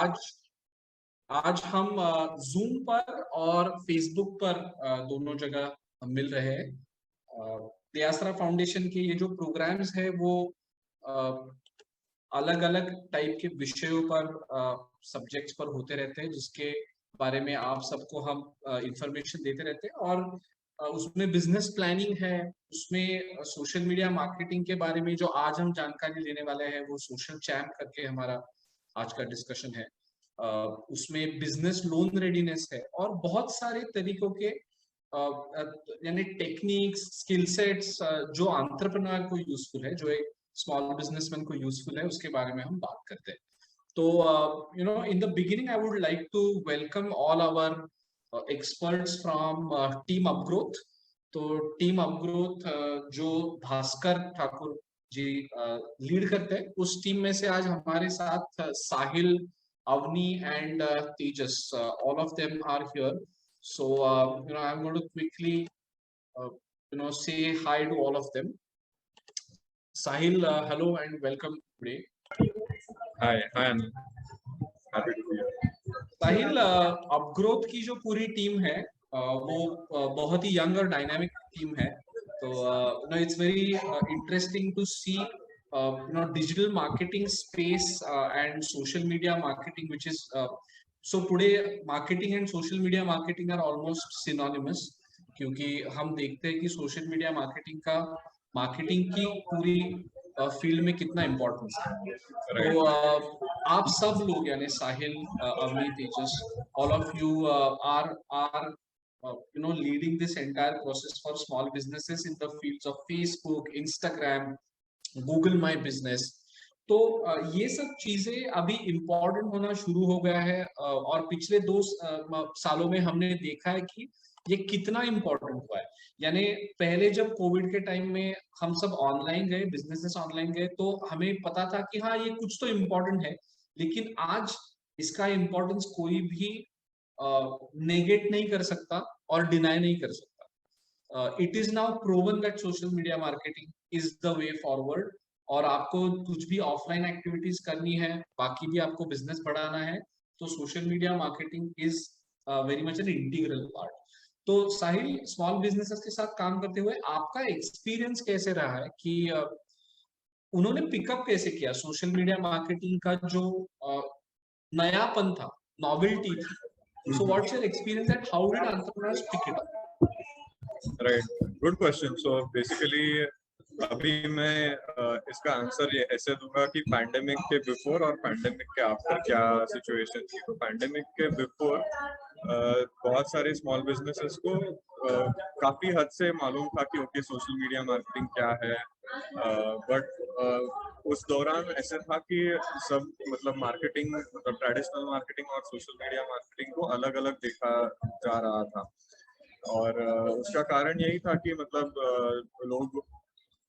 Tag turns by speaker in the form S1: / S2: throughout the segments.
S1: आज आज हम जूम पर और फेसबुक पर दोनों जगह मिल रहे हैं। दयासरा फाउंडेशन के ये जो प्रोग्राम्स है वो अलग अलग टाइप के विषयों पर सब्जेक्ट्स पर होते रहते हैं, जिसके बारे में आप सबको हम इंफॉर्मेशन देते रहते हैं। और उसमें बिजनेस प्लानिंग है, उसमें सोशल मीडिया मार्केटिंग के बारे में जो आज हम जानकारी लेने वाले हैं वो सोशल चैम्प करके हमारा आज का डिस्कशन है। उसमें बिजनेस लोन रेडीनेस है और बहुत सारे तरीकों के यानी टेक्निक्स स्किल सेट्स जो एंटरप्रेन्योर को यूजफुल है, जो एक स्मॉल बिजनेसमैन को यूजफुल है, उसके बारे में हम बात करते हैं। तो in the beginning I would like to welcome all our experts from team Upgrowth. तो टीम अपग्रोथ जो भास्कर ठाकुर जी लीड करते हैं, उस टीम में से आज हमारे साथ Sahil, Avni and Tejas, all of them are here. So I'm going to quickly say hi to all of them. Sahil, hello and welcome today.
S2: Hi Anil. Happy to be here.
S1: Sahil, Upgrowth की जो पूरी टीम है वो बहुत ही यंग और dynamic team है। तो it's very interesting to see digital marketing space and social media marketing, which is so today marketing and social media marketing are almost synonymous, क्योंकि हम देखते हैं कि सोशल मीडिया मार्केटिंग का मार्केटिंग की पूरी फील्ड में कितना इम्पोर्टेंस है। तो आप सब लोग यानी साहिल, अवनी, तेजस, all of you are leading this entire process for small businesses in the fields of Facebook, Instagram, Google My Business. तो ये सब चीजें अभी इम्पोर्टेंट होना शुरू हो गया है और पिछले 2 सालों में हमने देखा है कि ये कितना इम्पोर्टेंट हुआ है। यानी पहले जब कोविड के टाइम में हम सब ऑनलाइन गए, बिजनेसेस ऑनलाइन गए, तो हमें पता था कि हाँ, ये कुछ तो इम्पोर्टेंट है, लेकिन आज इसका इम्पोर्टेंस कोई भी नेगेट नहीं कर सकता और डिनाई नहीं कर सकता। It is now proven that social media marketing is the way forward. और आपको कुछ भी ऑफलाइन एक्टिविटीज करनी है, बाकी भी आपको बिजनेस बढ़ाना है, तो social media marketing is very much an integral part. तो साहिल, स्मॉल बिजनेसेस के साथ काम करते हुए आपका एक्सपीरियंस कैसे रहा है कि उन्होंने पिकअप कैसे किया सोशल मीडिया मार्केटिंग का जो नयापन था, नॉवेल्टी थी? So what's your experience and how did entrepreneurs pick it up?
S2: Right, good question. So basically अभी मैं इसका आंसर ये ऐसे दूंगा कि पैंडेमिक के बिफोर और पैंडेमिक के आफ्टर क्या सिचुएशन थी। तो पैंडेमिक के बिफोर बहुत सारे स्मॉल बिजनेसेस को काफी हद से मालूम था कि ओके सोशल मीडिया मार्केटिंग क्या है, बट उस दौरान ऐसे था कि सब मतलब मार्केटिंग, मतलब ट्रेडिशनल मार्केटिंग और सोशल मीडिया मार्केटिंग को अलग अलग देखा जा रहा था। और उसका कारण यही था कि मतलब लोग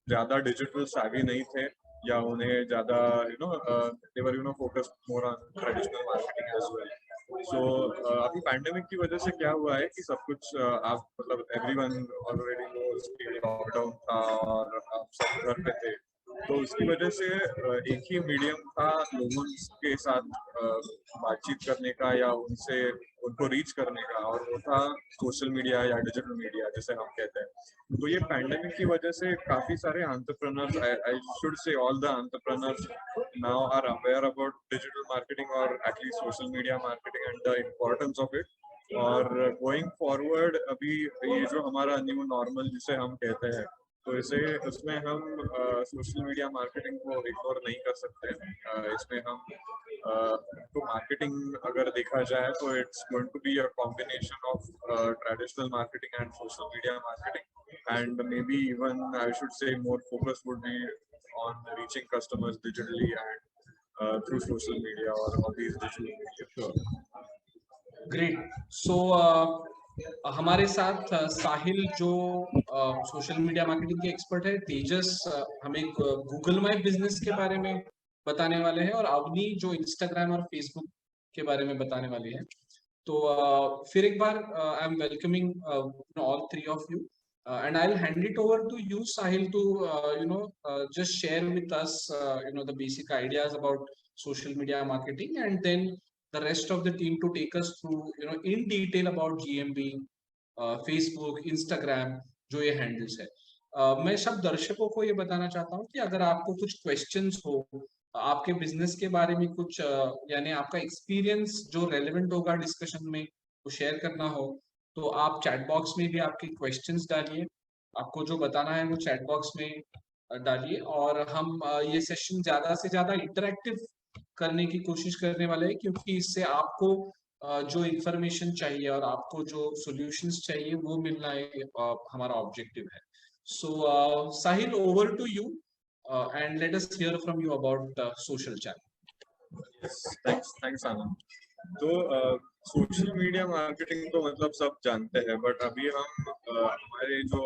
S2: ज्यादा डिजिटल savvy नहीं थे, या उन्हें ज्यादा they were focused more on traditional marketing as well. So अभी पैंडेमिक की वजह से क्या हुआ है कि सब कुछ आप मतलब everyone already knows कि लॉकडाउन था और आप सब घर पे थे, तो उसकी वजह से एक ही मीडियम था लोगों के साथ बातचीत करने का या उनको रीच करने का, और वो था सोशल मीडिया या डिजिटल मीडिया जिसे हम कहते हैं। तो ये पैंडेमिक की वजह से काफी सारे entrepreneurs, I should say all the entrepreneurs now are aware about digital marketing और at least social media marketing and the importance of it. और गोइंग फॉरवर्ड अभी ये जो हमारा न्यू नॉर्मल जिसे हम कहते हैं, तो उसमें हम सोशल मीडिया मार्केटिंग को इग्नोर नहीं कर सकते। इसमें हम तो मार्केटिंग अगर देखा जाए तो it's going to be a combination of traditional marketing and social media marketing, and may be even I should say more focus would be on reaching customers digitally and through social media और all these digital media.
S1: Great. So हमारे साथ साहिल जो social media marketing के expert है, तेजस हमें Google my business के बारे में बताने वाले हैं, और अवनी जो इंस्टाग्राम और फेसबुक के बारे में बताने वाली है। तो फिर एक बार I am welcoming all three of you, and I'll hand it over to you, Sahil, to just share with us the basic ideas about social media marketing, and then the rest of the team to take us through, in detail about GMB, Facebook, Instagram, जो ये handles है। मैं सब दर्शकों को ये बताना चाहता हूँ कि अगर आपको कुछ क्वेश्चंस हो, आपके बिजनेस के बारे में कुछ, यानी आपका एक्सपीरियंस जो रेलेवेंट होगा डिस्कशन में, वो शेयर करना हो, तो आप चैट बॉक्स में भी आपके क्वेश्चंस डालिए। आपको जो बताना है वो चैट बॉक्स में डालिए, और हम ये सेशन ज्यादा से ज्यादा इंटरेक्टिव करने की कोशिश करने वाले हैं, क्योंकि इससे आपको जो इंफॉर्मेशन चाहिए और आपको जो सॉल्यूशंस चाहिए वो मिलना हमारा ऑब्जेक्टिव है। So Sahil, over to you, and let us hear from you about social channel.
S2: Yes, thanks आनंद। तो सोशल मीडिया मार्केटिंग तो मतलब सब जानते हैं, बट अभी हम हमारे जो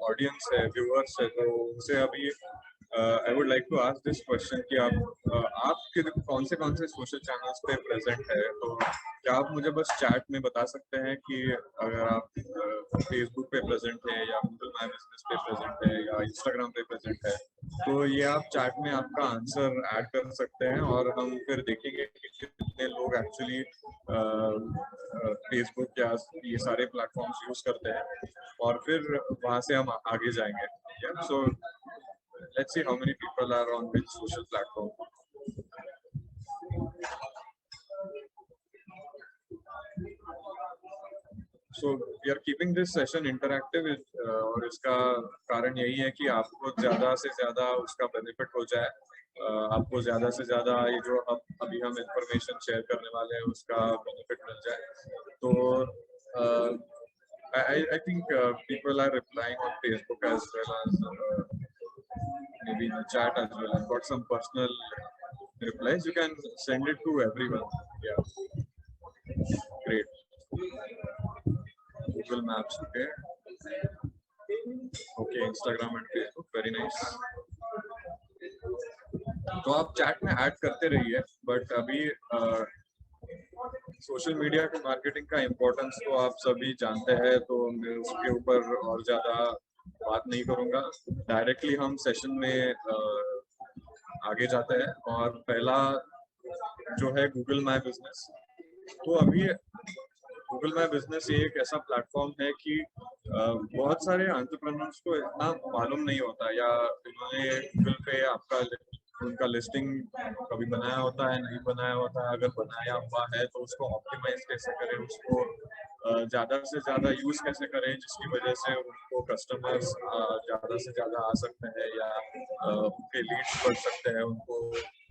S2: ऑडियंस है, व्यूअर्स है, तो उनसे अभी I would like to ask this question कि आप कौन से सोशल चैनल्स पे प्रेजेंट है। तो क्या आप मुझे बस चैट में बता सकते हैं कि अगर आप फेसबुक पे प्रेजेंट है या गूगल माई बिजनेस पे प्रेजेंट है या इंस्टाग्राम पे प्रेजेंट है, तो ये आप चैट में आपका आंसर ऐड कर सकते हैं और हम फिर देखेंगे कि कितने लोग एक्चुअली फेसबुक या ये सारे प्लेटफॉर्म्स यूज करते हैं, और फिर वहां से हम आगे जाएंगे। सो let's see how many people are on which social platform. So we are keeping this session interactive, और इसका कारण यही है कि आपको ज़्यादा से ज़्यादा उसका बेनिफिट हो जाए, आपको ज़्यादा से ज़्यादा ये जो अभी हम इंफॉर्मेशन शेयर करने वाले हैं उसका बेनिफिट मिल जाए। तो I think people are replying on Facebook as well as maybe in the chat as well. I've got some personal replies. You can send it to everyone. Yeah, great. Google Maps, okay. Okay, Instagram and Facebook, very nice. तो आप chat में add करते रहिए, but अभी social media की marketing का importance तो आप सभी जानते हैं, तो मैं उसके ऊपर और ज़्यादा बात नहीं करूँगा। डायरेक्टली हम सेशन में आगे जाते हैं, और पहला जो है गूगल माई बिजनेस। तो अभी गूगल माई बिजनेस ये एक ऐसा प्लेटफॉर्म है कि बहुत सारे एंटरप्रेन्योर्स को इतना मालूम नहीं होता, या उन्होंने गूगल पे उनका लिस्टिंग कभी बनाया होता है, नहीं बनाया होता है। अगर बनाया हुआ है तो उसको ऑप्टिमाइज कैसे करें, उसको ज़्यादा से ज़्यादा यूज़ कैसे करें जिसकी वजह से उनको कस्टमर्स ज़्यादा से ज़्यादा आ सकते हैं, या उनके लीड्स बढ़ सकते हैं, उनको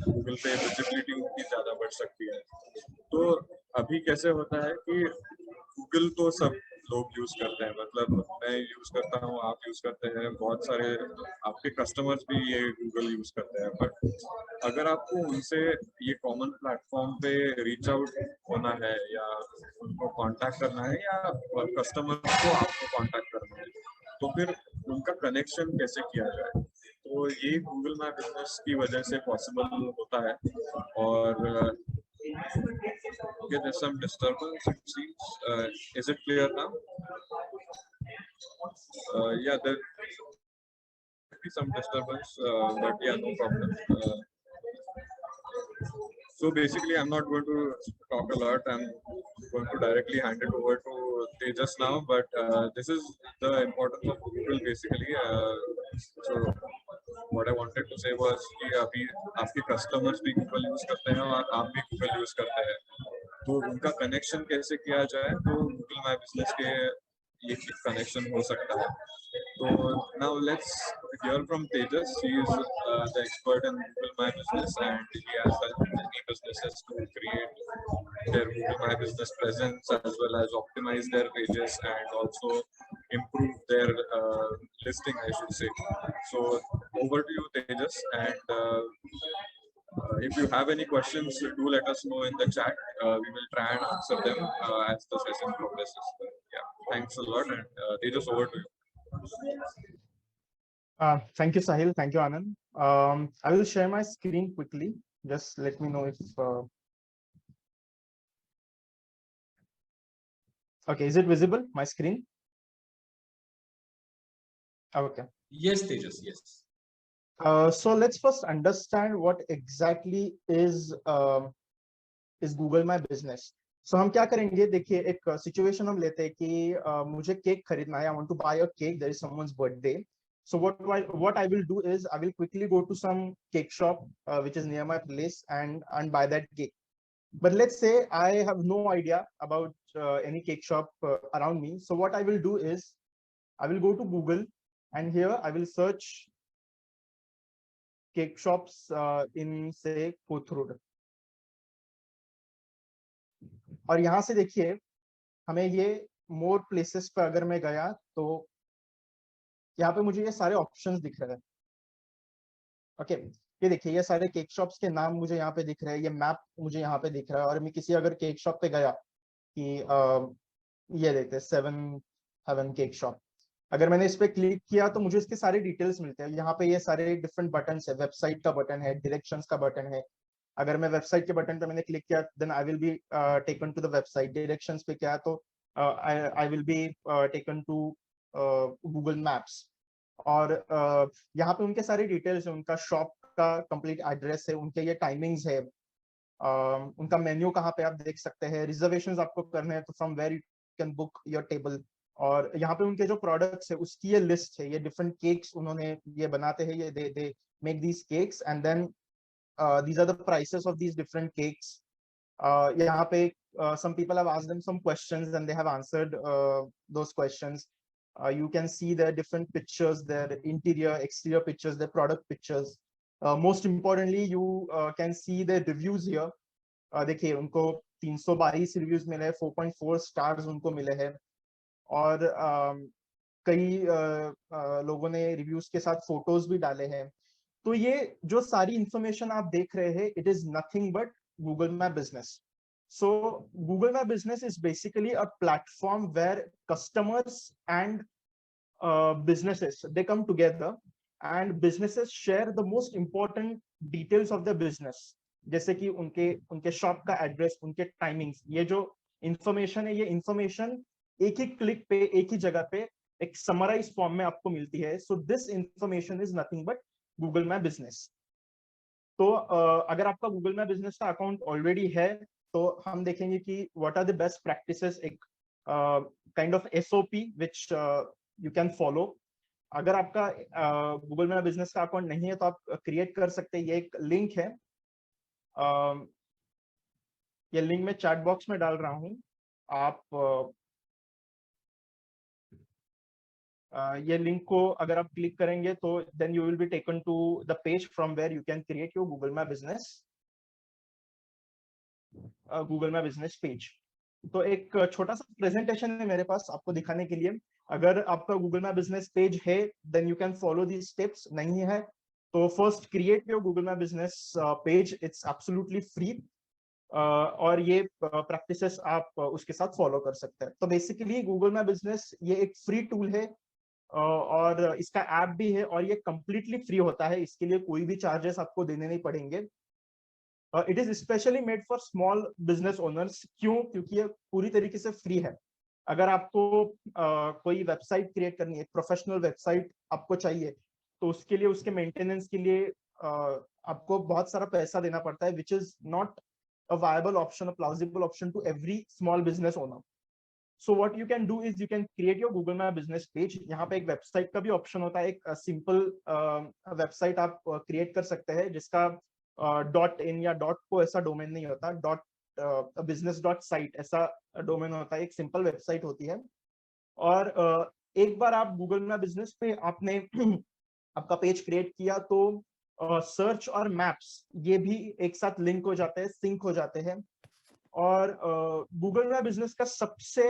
S2: गूगल पे विजिबिलिटी उनकी ज़्यादा बढ़ सकती है। तो अभी कैसे होता है कि गूगल तो सब लोग यूज करते हैं, मतलब मैं यूज करता हूँ, आप यूज करते हैं, बहुत सारे आपके कस्टमर्स भी ये गूगल यूज करते हैं। बट अगर आपको उनसे ये कॉमन प्लेटफॉर्म पे रीच आउट होना है, या उनको कांटेक्ट करना है, या कस्टमर्स को आपको कांटेक्ट करना है, तो फिर उनका कनेक्शन कैसे किया जाए, तो ये गूगल माई बिजनेस की वजह से पॉसिबल होता है। और okay, there's some disturbance, it seems. Is it clear now? Yeah, there might be some disturbance, but yeah, no problem. So basically, I'm not going to talk a lot. I'm going to directly hand it over to Tejas now. But this is the importance of Google, basically. So what I wanted to say was कि अभी आपके customers भी Google use करते हैं और आप भी Google use करते हैं, तो उनका कनेक्शन कैसे किया जाए, तो गूगल माई बिजनेस के ये कनेक्शन हो सकता है। तो now let's hear from Tejas. He is the expert in Google My Business, and he has helped many businesses to create their Google My Business presence, as well as optimize their pages and also improve their listing, I should say. So over to you, Tejas, and if you have any questions, do let us know in the chat. We will try and answer them as the session progresses. Yeah, thanks a lot, and Tejas, over to you.
S3: Thank you, Sahil. Thank you, Anand. I will share my screen quickly. Just let me know if. Okay, is it visible, my screen? Okay.
S1: Yes, Tejas, yes.
S3: So let's first understand what exactly is is Google My Business. So हम क्या करेंगे, देखिए एक situation हम लेते हैं कि मुझे केक खरीदना है, I want to buy a cake, there is someone's birthday. So what I will do is I will quickly go to some cake shop which is near my place and buy that cake. But let's say I have no idea about any cake shop around me. So what I will do is I will go to Google, and here I will search cake shops in say Kothurud. और यहाँ से देखिए हमें ये मोर places पे अगर मैं गया तो यहाँ पे मुझे ये सारे ऑप्शंस दिख रहे हैं. ओके, ये देखिए ये सारे केक शॉप्स के नाम मुझे यहाँ पे दिख रहे हैं, ये मैप मुझे यहाँ पे दिख रहा है. और मैं किसी अगर केक शॉप पे गया कि ये देखते हैं 7 हेवन केक शॉप, अगर मैंने इस पे क्लिक किया तो मुझे इसके सारे डिटेल्स मिलते हैं. यहाँ पे ये सारे डिफरेंट बटन है, वेबसाइट का बटन है, डायरेक्शंस का बटन है. अगर मैं वेबसाइट के बटन पे मैंने क्लिक किया then I will be taken to the website. Directions पे क्या है तो I will be taken to Google Maps. और यहाँ पे उनके सारे डिटेल्स है, उनका शॉप का कंप्लीट एड्रेस है, उनके ये टाइमिंग्स है, उनका मेन्यू कहाँ पे आप देख सकते हैं. रिजर्वेशंस आपको करने हैं तो from where you can book your table. और यहाँ पे उनके जो प्रोडक्ट्स है उसकी ये लिस्ट है, ये डिफरेंट केक्स उन्होंने ये बनाते हैं, ये they make these cakes and then these are the prices of these different cakes. यहाँ पे some people have asked them some questions and they have answered those questions. You can see their different pictures, their interior, exterior pictures, their product pictures. Most importantly, you can see their reviews here. देखिए उनको 322 reviews मिले हैं, 4.4 stars उनको मिले हैं. और कई लोगों ने रिव्यूज के साथ फोटोज भी डाले हैं. तो ये जो सारी इंफॉर्मेशन आप देख रहे हैं, it is nothing but Google My Business. So Google My Business is basically a platform where customers and businesses they come together and businesses share the most important details of their business. जैसे कि उनके shop का address, उनके timings, ये जो information है, ये information एक ही क्लिक पे एक ही जगह पे एक समराइज फॉर्म में आपको मिलती है. So this information is nothing but Google My Business. तो अगर आपका गूगल माय बिजनेस का अकाउंट ऑलरेडी है तो हम देखेंगे कि what are the best practices, एक kind of SOP which you can follow. अगर आपका गूगल माय बिजनेस का अकाउंट नहीं है तो आप क्रिएट कर सकते हैं. ये एक लिंक है, ये लिंक मैं चैट बॉक्स में डाल रहा हूँ. आप ये लिंक को अगर आप क्लिक करेंगे तो then you will be taken to the page from where you can create your Google My Business page. तो एक छोटा सा प्रेजेंटेशन है मेरे पास आपको दिखाने के लिए. अगर आपका गूगल माय बिजनेस पेज है then you can follow these steps. नहीं है तो first create your Google My Business page, it's absolutely free. और ये प्रैक्टिसेस आप उसके साथ फॉलो कर सकते हैं. तो बेसिकली गूगल माय बिजनेस ये एक फ्री टूल है और इसका ऐप भी है और ये कंप्लीटली फ्री होता है. इसके लिए कोई भी चार्जेस आपको देने नहीं पड़ेंगे. It is specially made for small business owners. क्यों? क्योंकि ये पूरी तरीके से फ्री है. अगर आपको कोई वेबसाइट क्रिएट करनी है, प्रोफेशनल वेबसाइट आपको चाहिए, तो उसके लिए उसके मेंटेनेंस के लिए आपको बहुत सारा पैसा देना पड़ता है, which is not a viable option, a plausible option to every small business owner. So what you can do is you can create your Google My Business page. यहाँ पे एक वेबसाइट का भी ऑप्शन होता है. एक सिंपल वेबसाइट आप create कर सकते हैं जिसका .in या .co ऐसा डोमेन नहीं होता. .business.site ऐसा डोमेन होता है. एक सिंपल वेबसाइट होती है. और एक बार आप गूगल माय बिजनेस पे आपने आपका पेज क्रिएट किया तो सर्च और मैप्स ये भी एक साथ लिंक हो जाते हैं, सिंक हो जाते हैं. और गूगल माय बिजनेस का सबसे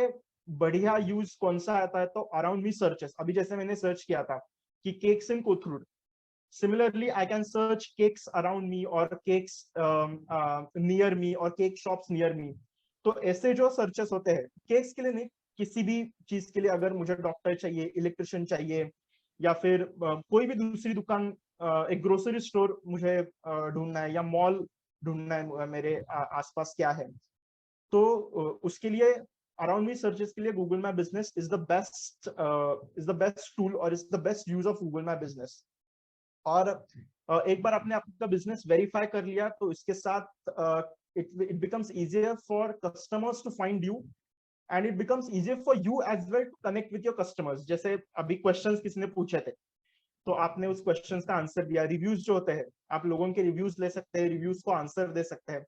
S3: बढ़िया यूज कौन सा आता है तो अराउंड मी सर्चेस. अभी जैसे मैंने सर्च किया था कि cakes in Kothrud, similarly I can search cakes around me और केक्स नियर मी और केक शॉप्स नियर मी. तो ऐसे जो सर्चेस होते हैं केक्स के लिए नहीं, किसी भी चीज के लिए, अगर मुझे डॉक्टर चाहिए, इलेक्ट्रिशियन चाहिए, या फिर कोई भी दूसरी दुकान, एक ग्रोसरी स्टोर मुझे ढूंढना है या मॉल ढूंढना है मेरे आसपास क्या है, तो उसके लिए अराउंड मी सर्चेस के लिए Google My Business is the best tool और is the best use of Google My Business. और एक बार आपने आपका बिजनेस वेरीफाई कर लिया तो इसके साथ it becomes easier for customers to find you, and it becomes easier for you as well to connect with your customers. जैसे अभी क्वेश्चंस किसी ने पूछे थे, तो आपने उस क्वेश्चंस का आंसर दिया. रिव्यूज जो होते हैं, आप लोगों के रिव्यूज ले सकते हैं, रिव्यूज को आंसर दे सकते हैं.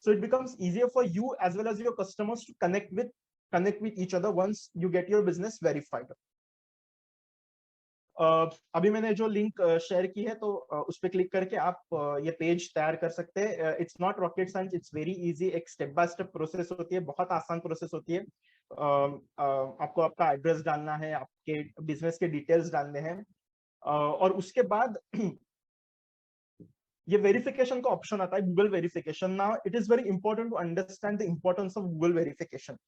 S3: So it becomes easier for you as well as your customers to connect with each other once you get your business verified. अभी मैंने जो लिंक शेयर की है, तो उस पर क्लिक करके आप ये पेज तैयार कर सकते हैं. It's not rocket science, it's very easy. एक स्टेप बाय स्टेप प्रोसेस होती है, बहुत आसान प्रोसेस होती है. आपको आपका एड्रेस डालना है, आपके बिजनेस के डिटेल्स डालने हैं, और उसके बाद ये वेरिफिकेशन का ऑप्शन आता है, Google verification. Now it is very important to understand the importance of Google verification.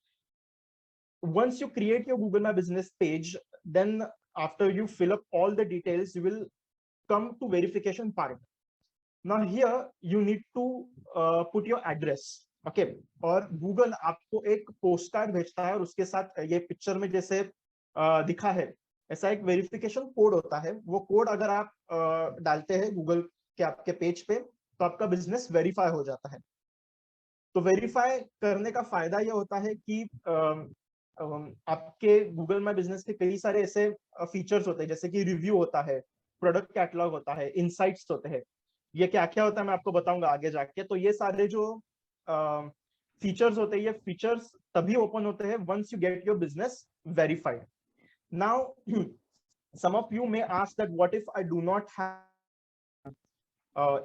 S3: Once you create your Google My Business page, then after you fill up all the details, you will come to verification part. Now here you need to put your address. Okay, और Google आपको एक post card भेजता है, और उसके साथ ये picture में जैसे दिखा है, ऐसा एक वेरिफिकेशन कोड होता है. वो कोड अगर आप डालते हैं गूगल के आपके पेज पे, तो आपका बिजनेस वेरीफाई हो जाता है. तो वेरीफाई करने का फायदा ये होता है कि आपके गूगल माय बिजनेस के कई सारे ऐसे फीचर्स होते हैं, जैसे कि रिव्यू होता है, प्रोडक्ट कैटलॉग होता है, इनसाइट्स होते हैं. ये क्या क्या होता है मैं आपको बताऊंगा आगे जाके. तो ये सारे जो फीचर्स होते हैं, ये फीचर्स तभी ओपन होते हैं once you get your business verified. Now some of you may ask that what if I do not have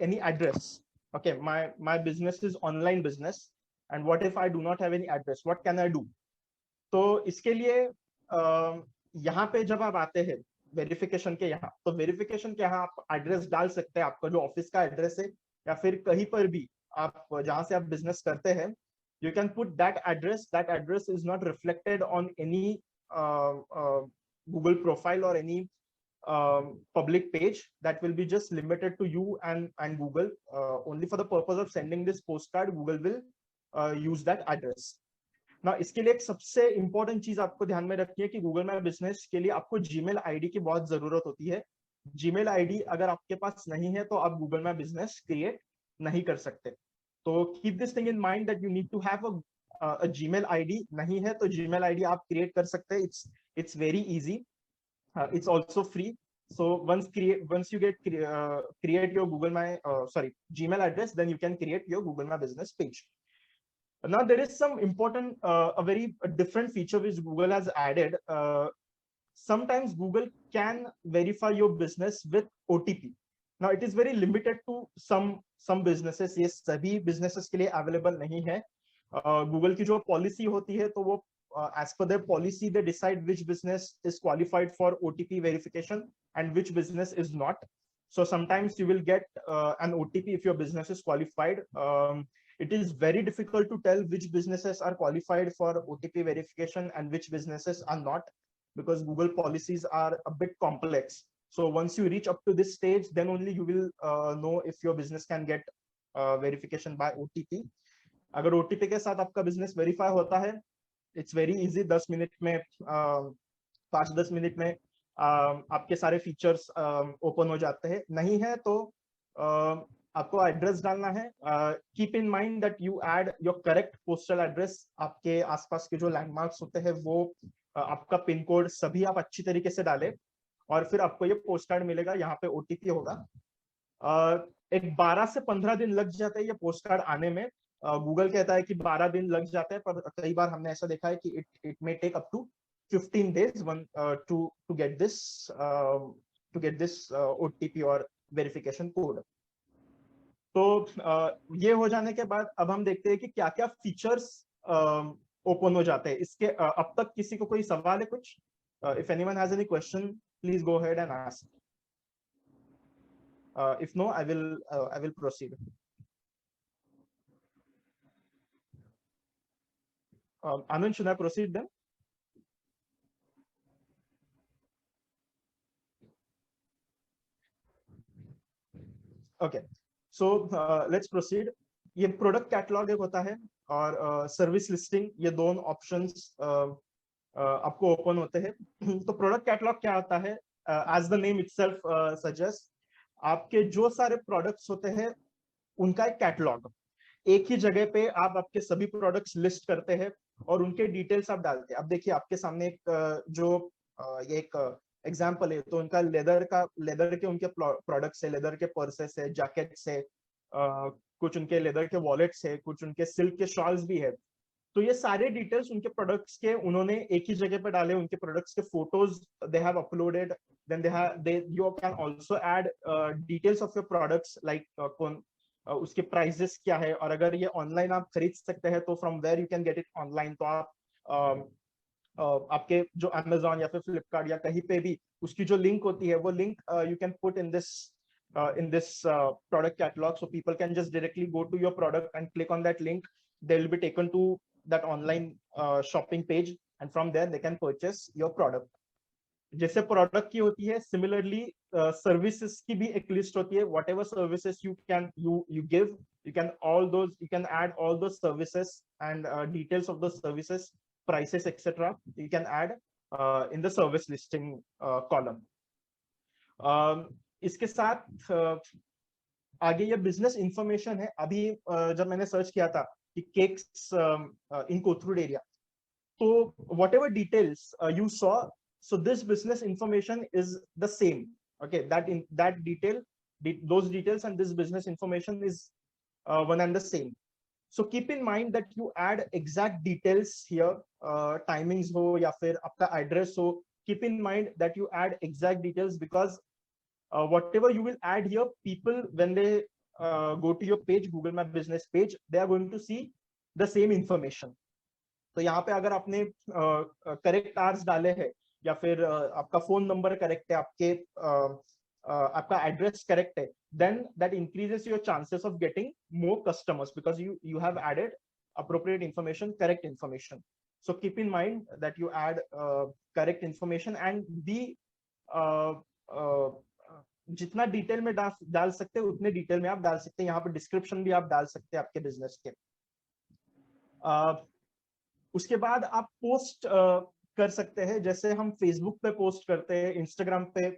S3: any address? Okay, my business is online business, and what if I do not have any address? What can I do? तो इसके लिए यहाँ पे जब आप आते हैं verification के यहाँ, तो वेरिफिकेशन के यहाँ आप एड्रेस डाल सकते हैं, आपका जो ऑफिस का एड्रेस है, या फिर कहीं पर भी आप जहाँ से आप बिजनेस करते हैं, you can put that address. That address is not reflected on any Google profile or any public page. That will be just limited to you and Google. Only for the purpose of sending this postcard, Google will use that address. Now, इसके लिए एक सबसे important चीज आपको ध्यान में रखनी है कि गूगल माय बिजनेस के लिए आपको जीमेल आईडी की बहुत जरूरत होती है. जीमेल आईडी अगर आपके पास नहीं है, तो आप गूगल माय बिजनेस क्रिएट नहीं कर सकते. तो keep this thing in mind that you need to have a Gmail ID. नहीं है तो जीमेल आईडी आप क्रिएट कर सकते हैं. It's very easy. It's also free. So once you get create your Gmail address, then you can create your Google My Business page. Now there is some important a very different feature which Google has added. Sometimes Google can verify your business with OTP. Now it is very limited to some businesses. ये सभी businesses के लिए available नहीं है. Google की जो policy होती है, तो वो as per their policy, they decide which business is qualified for OTP verification and which business is not. So sometimes you will get an OTP if your business is qualified. It is very difficult to tell which businesses are qualified for OTP verification and which businesses are not, because Google policies are a bit complex. So once you reach up to this stage, then only you will know if your business can get verification by OTP. अगर OTP के साथ आपका business verify होता है, it's very easy. 10 minute में 5-10 minute में आपके सारे फीचर्स ओपन हो जाते हैं. नहीं है तो आपको एड्रेस डालना है. Keep in mind that you add your correct postal address. आपके आसपास के जो लैंडमार्क्स होते हैं, वो आपका पिन कोड सभी आप अच्छी तरीके से डालें, और फिर आपको ये पोस्ट कार्ड मिलेगा. यहाँ पे ओटीपी होगा. एक 12 से 15 दिन लग जाते हैं ये पोस्ट कार्ड आने में. गूगल कहता है कि 12 दिन लग जाते हैं, पर कई बार हमने ऐसा देखा है कि it may take up to 15 days to get this OTP और वेरिफिकेशन कोड. तो ये हो जाने के बाद अब हम देखते हैं कि क्या क्या फीचर्स ओपन हो जाते हैं. इसके अब तक किसी को कोई सवाल है कुछ? If anyone has any question, please go ahead and ask. If no, I will proceed. Anand, should I proceed then? Okay, so let's proceed. ये प्रोडक्ट कैटलॉग एक होता है, और सर्विस लिस्टिंग, ये दोनों ऑप्शंस आपको ओपन होते हैं. तो प्रोडक्ट कैटलॉग क्या होता है? As the name itself suggest, आपके जो सारे प्रोडक्ट्स होते हैं उनका एक कैटलॉग. एक ही जगह पे आप आपके सभी प्रोडक्ट्स लिस्ट करते हैं और उनके डिटेल्स आप डालते हैं। अब देखिए आपके सामने एक ये एक एग्जांपल है, तो उनका लेदर के उनके प्रोडक्ट्स है, लेदर के पर्सेस है, जैकेट्स है, कुछ उनके लेदर के वॉलेट्स है, कुछ उनके सिल्क के शॉल्स भी है। तो ये सारे डिटेल्स उनके प्रोडक्ट्स के उन्होंने एक ही जगह पे डाले, उनके प्रोडक्ट्स के photos they have uploaded, then they you can also add details of your products like कौन उसके प्राइसेस क्या है, और अगर ये ऑनलाइन आप खरीद सकते हैं तो from where you can get it online. तो आप आपके जो अमेजोन या फिर फ्लिपकार्ट या कहीं पे भी उसकी जो लिंक होती है वो link you can put in this product catalog, so people can just directly go to your product and click on that link. They'll be taken to that online shopping page, and from there they can purchase your product. जैसे product की होती है, similarly services की भी एक list होती है। What ever services you give, you can add all those services and details of those services, prices, etc. you can add in the service listing column. इसके साथ आगे ये बिजनेस इंफॉर्मेशन है। अभी जब मैंने सर्च किया था कि केक्स इन कोथरूड एरिया, तो whatever details you saw, so this business information is the same. Okay, those details and this business information is one and the same. So keep in mind that you add exact details here, timings ho या फिर आपका address हो, keep in mind that you add exact details, because whatever you will add here, people when they go to your page, Google My Business page, they are going to see the same information. तो यहाँ पे अगर आपने correct hours डाले हैं या फिर आपका फोन नंबर करेक्ट है, आपका एड्रेस करेक्ट है, then that increases your chances of getting more customers because you have added appropriate information, correct information. So keep in mind that you add correct information and जितना detail में डाल सकते हैं उतने detail में आप डाल सकते हैं। यहाँ पे डिस्क्रिप्शन भी आप डाल सकते हैं आपके बिजनेस के। उसके बाद आप पोस्ट कर सकते हैं, जैसे हम फेसबुक पे पोस्ट करते हैं, इंस्टाग्राम पे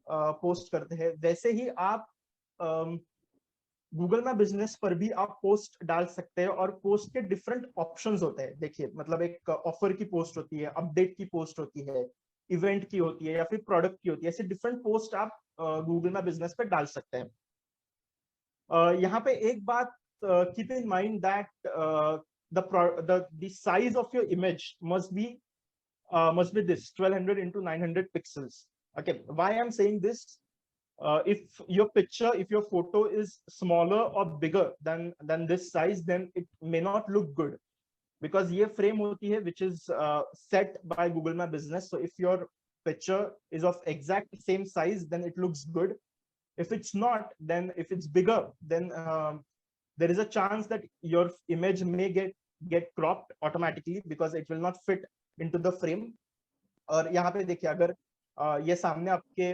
S3: पोस्ट करते हैं, वैसे ही आप गूगल माय बिजनेस पर भी आप पोस्ट डाल सकते हैं। और पोस्ट के डिफरेंट ऑप्शंस होते हैं। देखिए मतलब एक ऑफर की पोस्ट होती है, अपडेट की पोस्ट होती है, इवेंट की होती है या फिर प्रोडक्ट की होती है। ऐसे डिफरेंट पोस्ट आप गूगल माय बिजनेस पे डाल सकते हैं। यहाँ पे एक बात keep in mind that the size of your image must be this 1200 into 900 pixels. Okay, why I'm saying this, if your picture, if your photo is smaller or bigger than this size, then it may not look good, because ये frame होती है which is set by Google My Business. So if your picture is of exact same size, then it looks good. If it's not, then if it's bigger, then there is a chance that your image may get cropped automatically because it will not fit into the frame. और यहाँ पे देखिए अगर ये सामने आपके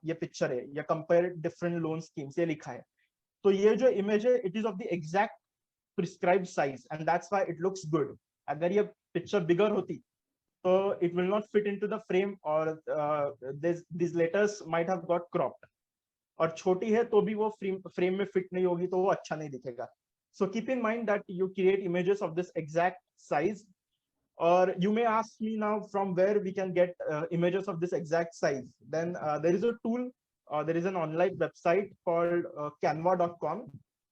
S3: ये picture है, या कंपेयर डिफरेंट लोन स्कीम्स ये लिखा है, तो ये जो इमेज है it is of the exact prescribed size and that's why it looks good. अगर ये पिक्चर बिगर होती तो it will not fit into the frame और this letters might have got cropped. और छोटी है तो भी वो फ्रेम में फिट नहीं होगी, तो वो अच्छा नहीं दिखेगा। So keep in mind that you create images of this exact size, or you may ask me now from where we can get images of this exact size. Then there is a tool, there is an online website called canva.com.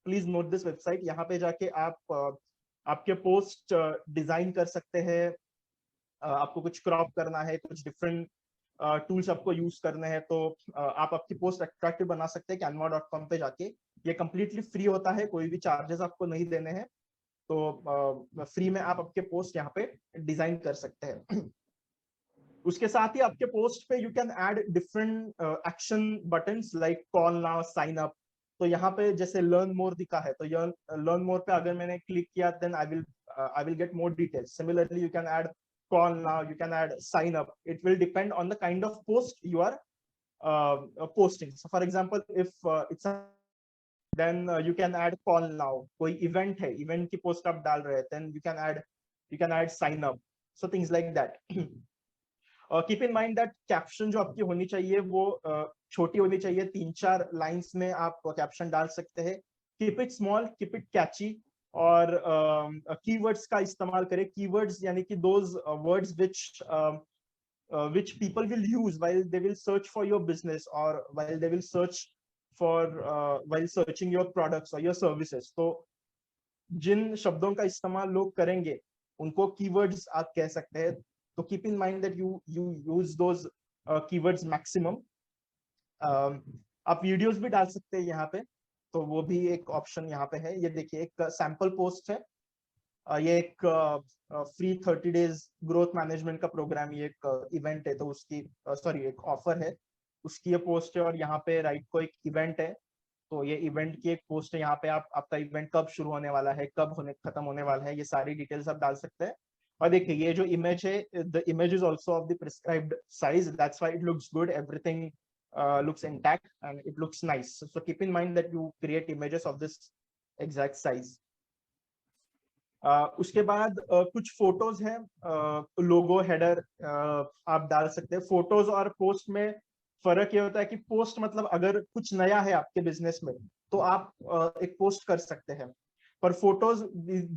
S3: Please note this website. यहाँ पे जाके आप आपके post design कर सकते हैं। आपको कुछ क्रॉप करना है, कुछ डिफरेंट टूल्स आपको यूज करने हैं, तो आप आपकी पोस्ट अट्रैक्टिव बना सकते हैं canva.com पे जाके। ये कंप्लीटली फ्री होता है, कोई भी चार्जेस आपको नहीं देने हैं, तो फ्री में आप आपके पोस्ट यहाँ पे डिजाइन कर सकते हैं। उसके साथ ही आपके पोस्ट पे you can add different action buttons like call now, sign up. तो यहाँ पे जैसे लर्न मोर दिखा है, तो लर्न मोर पे अगर मैंने क्लिक किया then I will get more details. Similarly you can add call now, you can add sign up. It will depend on the kind of post you are posting. So for example, if it's then you can add call now. कोई event है, event की post आप डाल रहे हैं, then you can add sign up. So things like that. Keep in mind that caption जो आपकी होनी चाहिए वो छोटी होनी चाहिए, 3-4 लाइंस में आप कैप्शन डाल सकते हैं। Keep it small, keep it catchy, और कीवर्ड्स का इस्तेमाल करें। कीवर्ड्स यानी कि those words which people will use while they will search for your business, or while they will search for while searching your products or your services. तो जिन शब्दों का इस्तेमाल लोग करेंगे उनको कीवर्ड्स आप कह सकते हैं। तो keep in mind that you use those keywords maximum. आप वीडियोस भी डाल सकते हैं यहाँ पे, तो वो भी एक ऑप्शन यहाँ पे है। ये देखिए एक सैंपल पोस्ट है, ये एक फ्री 30 डेज ग्रोथ मैनेजमेंट का प्रोग्राम, ये एक इवेंट है, तो उसकी सॉरी एक ऑफर है, उसकी ये पोस्ट है। और यहाँ पे राइट को एक इवेंट है, तो ये इवेंट की एक पोस्ट है। यहाँ पे आप आपका इवेंट कब शुरू होने वाला है, कब खत्म होने वाला है, ये सारी डिटेल्स आप डाल सकते हैं। और देखिए ये जो इमेज है, the image is also of the prescribed size, that's why it looks good, everything looks intact and it looks nice. So keep in mind that you create images of this exact size. उसके बाद कुछ photos हैं, लोगो, header आप डाल सकते हैं। Photos और post में फर्क ये होता है कि पोस्ट मतलब अगर कुछ नया है आपके बिजनेस में तो आप एक पोस्ट कर सकते हैं, पर photos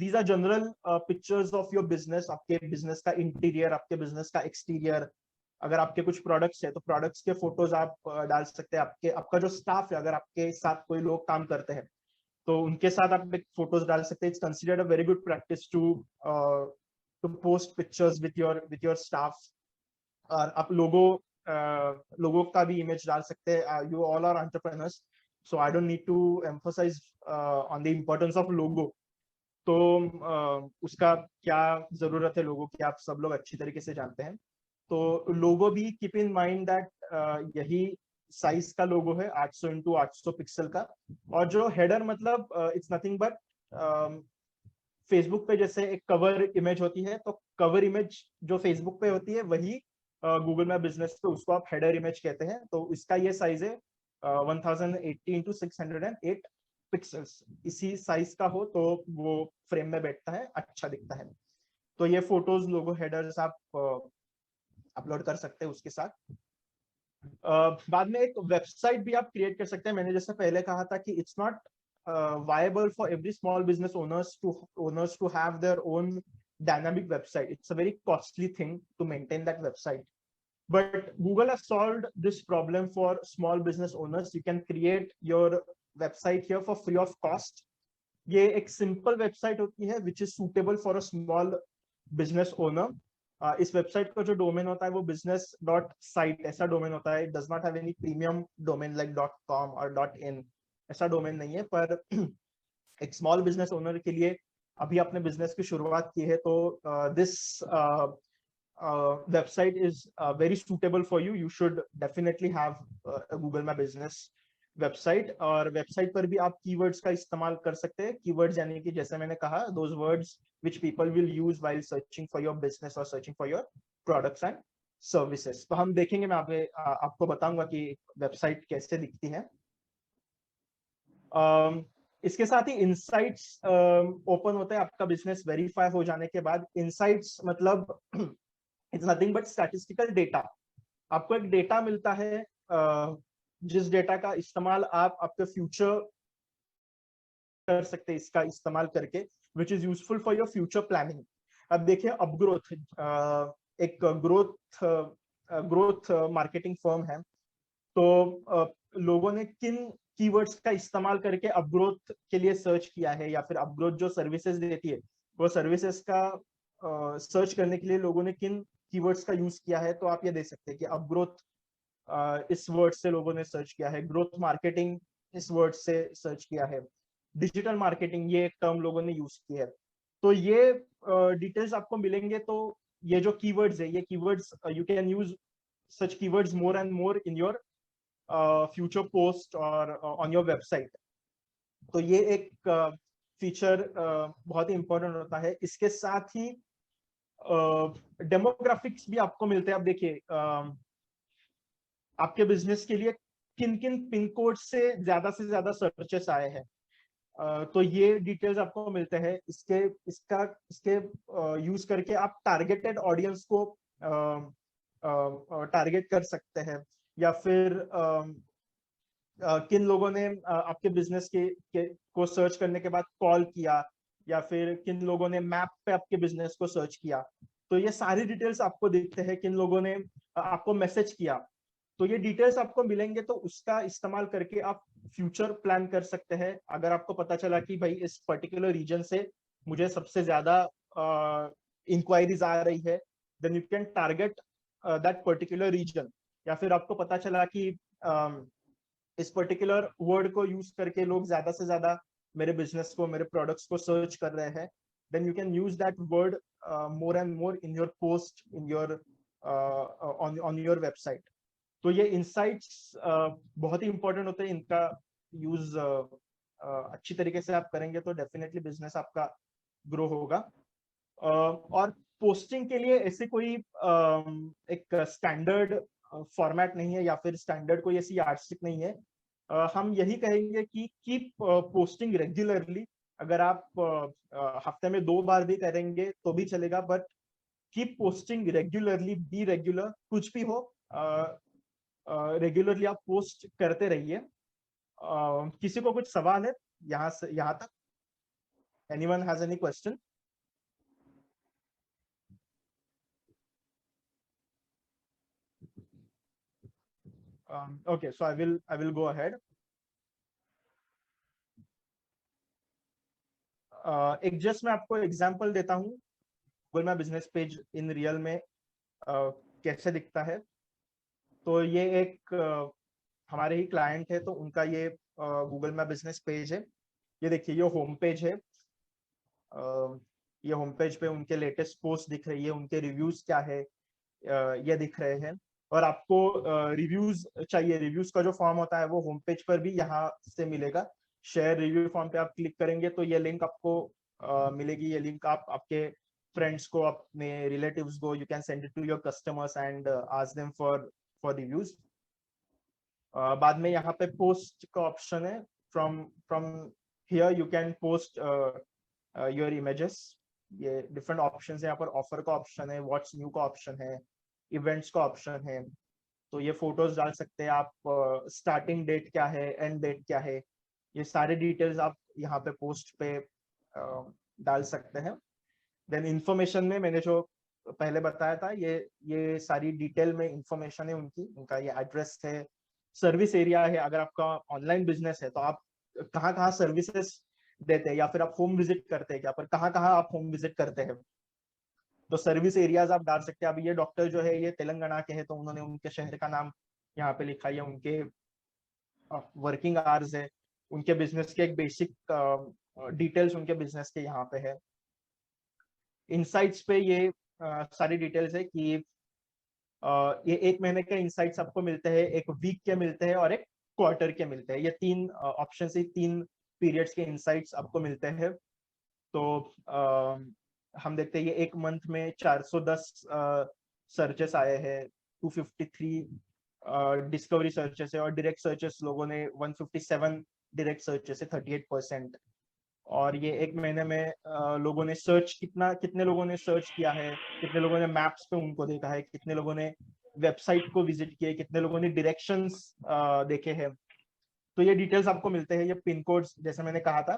S3: these are general pictures of your business, आपके बिजनेस का इंटीरियर, आपके बिजनेस का एक्सटीरियर। अगर आपके कुछ प्रोडक्ट्स है तो प्रोडक्ट्स के फोटोज आप डाल सकते हैं। आपका जो स्टाफ है, अगर आपके साथ कोई लोग काम करते हैं तो उनके साथ आप फोटोज डाल सकते हैं। It's considered a very good practice to post pictures with your staff. और आप लोगों का भी इमेज डाल सकते हैं। You all are entrepreneurs, so I don't need to emphasise on the importance of logo. तो उसका क्या जरूरत है लोगो की, आप सब लोग अच्छी तरीके से जानते हैं। तो लोगो भी कीप इन माइंड दैट यही साइज का लोगो है, 800 इंटू 800 पिक्सल का। और जो हेडर मतलब इट्स नथिंग बट फेसबुक पे जैसे एक कवर इमेज होती है, तो कवर इमेज जो फेसबुक पे होती है वही गूगल मैप बिजनेस पे उसको आप हेडर इमेज कहते हैं। तो इसका ये साइज है 1080 इंटू 608 पिक्सल्स। इसी साइज का हो तो वो फ्रेम में बैठता है, अच्छा दिखता है। तो ये फोटोज, लोगो, हेडर्स आप अपलोड कर सकते हैं उसके साथ। बाद में एक वेबसाइट भी आप क्रिएट कर सकते हैं। मैंने जैसे पहले कहा था कि it's not viable for every small business owners to have their own dynamic website. It's a very costly thing to maintain that website. But Google has solved this problem for small business owners. You can create your website here for free of cost. ये एक simple website होती है which is suitable for a small business owner. इस website का जो domain होता है वो business.site ऐसा डोमेन होता है। It does not have any premium domain like .com और .in, ऐसा डोमेन नहीं है। पर एक स्मॉल बिजनेस ओनर के लिए, अभी आपने बिजनेस की शुरुआत की है, तो this website is very suitable for you. You should definitely have Google My business website. और वेबसाइट पर भी आप कीवर्ड्स का इस्तेमाल कर सकते हैं। कीवर्ड्स यानी कि जैसे मैंने कहा, those words which people will use while searching for your business और searching for your products and services. तो हम देखेंगे, मैं आपको बताऊंगा कि वेबसाइट कैसे दिखती है। इसके साथ ही इनसाइट्स ओपन होते हैं आपका बिजनेस वेरीफाई हो जाने के बाद। इनसाइट्स मतलब it's nothing but statistical data. आपको एक डेटा मिलता है, जिस डेटा का इस्तेमाल आप आपके फ्यूचर कर सकते हैं, इसका इस्तेमाल करके, which is useful for your future planning. अब देखिए अपग्रोथ एक ग्रोथ मार्केटिंग फर्म है। तो लोगों ने किन कीवर्ड्स का इस्तेमाल करके अपग्रोथ के लिए सर्च किया है, या फिर अपग्रोथ जो सर्विसेज देती है वो सर्विसेज का सर्च करने के लिए लोगों ने किन कीवर्ड्स का यूज किया है। तो आप ये देख सकते हैं कि अपग्रोथ इस वर्ड से लोगों ने सर्च किया है, ग्रोथ मार्केटिंग इस वर्ड से सर्च किया है, डिजिटल मार्केटिंग ये एक टर्म लोगों ने यूज की है। तो ये डिटेल्स आपको मिलेंगे। तो ये जो कीवर्ड्स है, ये keywords you can use such keywords more and more in your future post or on your website. तो ये एक फीचर बहुत ही इंपॉर्टेंट होता है। इसके साथ ही डेमोग्राफिक्स भी आपको मिलते हैं। अब देखिए आपके बिजनेस के लिए किन किन पिन कोड से ज्यादा सर्चेस आए हैं, तो ये डिटेल्स आपको मिलते हैं। इसके यूज करके आप टारगेटेड ऑडियंस को टारगेट कर सकते हैं, या फिर किन लोगों ने आपके बिजनेस को सर्च करने के बाद कॉल किया, या फिर किन लोगों ने मैप पे आपके बिजनेस को सर्च किया। तो ये सारी डिटेल्स आपको दिखते हैं, किन लोगों ने आपको मैसेज किया। तो ये डिटेल्स आपको मिलेंगे, तो उसका इस्तेमाल करके आप फ्यूचर प्लान कर सकते हैं। अगर आपको पता चला कि भाई इस पर्टिकुलर रीजन से मुझे सबसे ज्यादा इंक्वायरीज आ रही है, then you can target that particular region. या फिर आपको पता चला कि इस पर्टिकुलर वर्ड को यूज करके लोग ज्यादा से ज्यादा मेरे बिजनेस को, मेरे प्रोडक्ट्स को सर्च कर रहे हैं, then you can use that word more and more in your post, in your on your website. तो ये इंसाइट्स बहुत ही इंपॉर्टेंट होते हैं। इनका यूज अच्छी तरीके से आप करेंगे तो डेफिनेटली बिजनेस आपका ग्रो होगा। और पोस्टिंग के लिए ऐसे कोई एक स्टैंडर्ड फॉर्मेट नहीं है, या फिर स्टैंडर्ड कोई ऐसी यार्डस्टिक नहीं है। हम यही कहेंगे कि कीप पोस्टिंग रेगुलरली। अगर आप हफ्ते में 2 बार भी करेंगे तो भी चलेगा, but keep posting regularly, be regular. कुछ भी हो, रेगुलरली आप पोस्ट करते रहिए। किसी को कुछ सवाल है यहाँ से यहाँ तक? Anyone has any question? Okay, so I will go ahead. एक जस्ट मैं आपको एग्जांपल देता हूँ Google My Business page in real में कैसे दिखता है। तो ये एक हमारे ही क्लाइंट है, तो उनका ये गूगल माय बिजनेस पेज है। ये देखिए, ये होम पेज है। ये होम पेज पे उनके लेटेस्ट पोस्ट दिख रही है, उनके रिव्यूज क्या है ये दिख रहे हैं। और आपको रिव्यूज चाहिए, रिव्यूज का जो फॉर्म होता है वो होम पेज पर भी यहाँ से मिलेगा। शेयर रिव्यू फॉर्म पे आप क्लिक करेंगे तो ये लिंक आपको मिलेगी। ये लिंक आप आपके फ्रेंड्स को, अपने रिलेटिव्स को, you can send it to your customers and ask them for reviews. बाद में यहाँ पे पोस्ट का ऑप्शन है। From here you can post your images. ये डिफरेंट ऑप्शंस है यहाँ पर। ऑफर का ऑप्शन है, व्हाट्स न्यू का ऑप्शन है, इवेंट्स का ऑप्शन है। तो ये फोटोज डाल सकते हैं आप। स्टार्टिंग डेट क्या है, एंड डेट क्या है, ये सारे डिटेल्स आप यहाँ पे पोस्ट पे डाल सकते हैं। देन इंफॉर्मेशन में मैंने जो पहले बताया था, ये सारी डिटेल में इंफॉर्मेशन है उनकी। उनका ये एड्रेस है, सर्विस एरिया है। अगर आपका ऑनलाइन बिजनेस है तो आप कहाँ कहाँ सर्विसेज देते हैं, या फिर आप होम विजिट करते हैं क्या, पर कहाँ कहाँ आप होम विजिट करते हैं, तो सर्विस एरियाज आप डाल सकते हैं। अभी ये डॉक्टर जो है ये तेलंगाना के हैं, तो उन्होंने उनके शहर का नाम यहाँ पे लिखा है। उनके वर्किंग आवर्स है, उनके बिजनेस के एक बेसिक डिटेल्स उनके बिजनेस के यहाँ पे है। इनसाइट्स पे ये सारी डिटेल्स है कि ये 1 महीने के इनसाइट्स आपको मिलते हैं, 1 वीक के मिलते हैं, और 1 क्वार्टर के मिलते हैं। ये 3 ऑप्शन से 3 पीरियड्स के इनसाइट्स आपको मिलते हैं। तो हम देखते हैं ये 1 मंथ में 410 सर्चेस आए हैं, 253 डिस्कवरी सर्चेस है, और डायरेक्ट सर्चेस लोगों ने 157 डायरेक्ट सर्चेस है, 38%। और ये 1 महीने में लोगों ने सर्च कितने लोगों ने सर्च किया है, कितने लोगों ने मैप्स पे उनको देखा है, कितने लोगों ने वेबसाइट को विजिट किया है, कितने लोगों ने डायरेक्शंस देखे हैं। तो ये डिटेल्स आपको मिलते हैं। ये पिन कोड्स जैसे मैंने कहा था,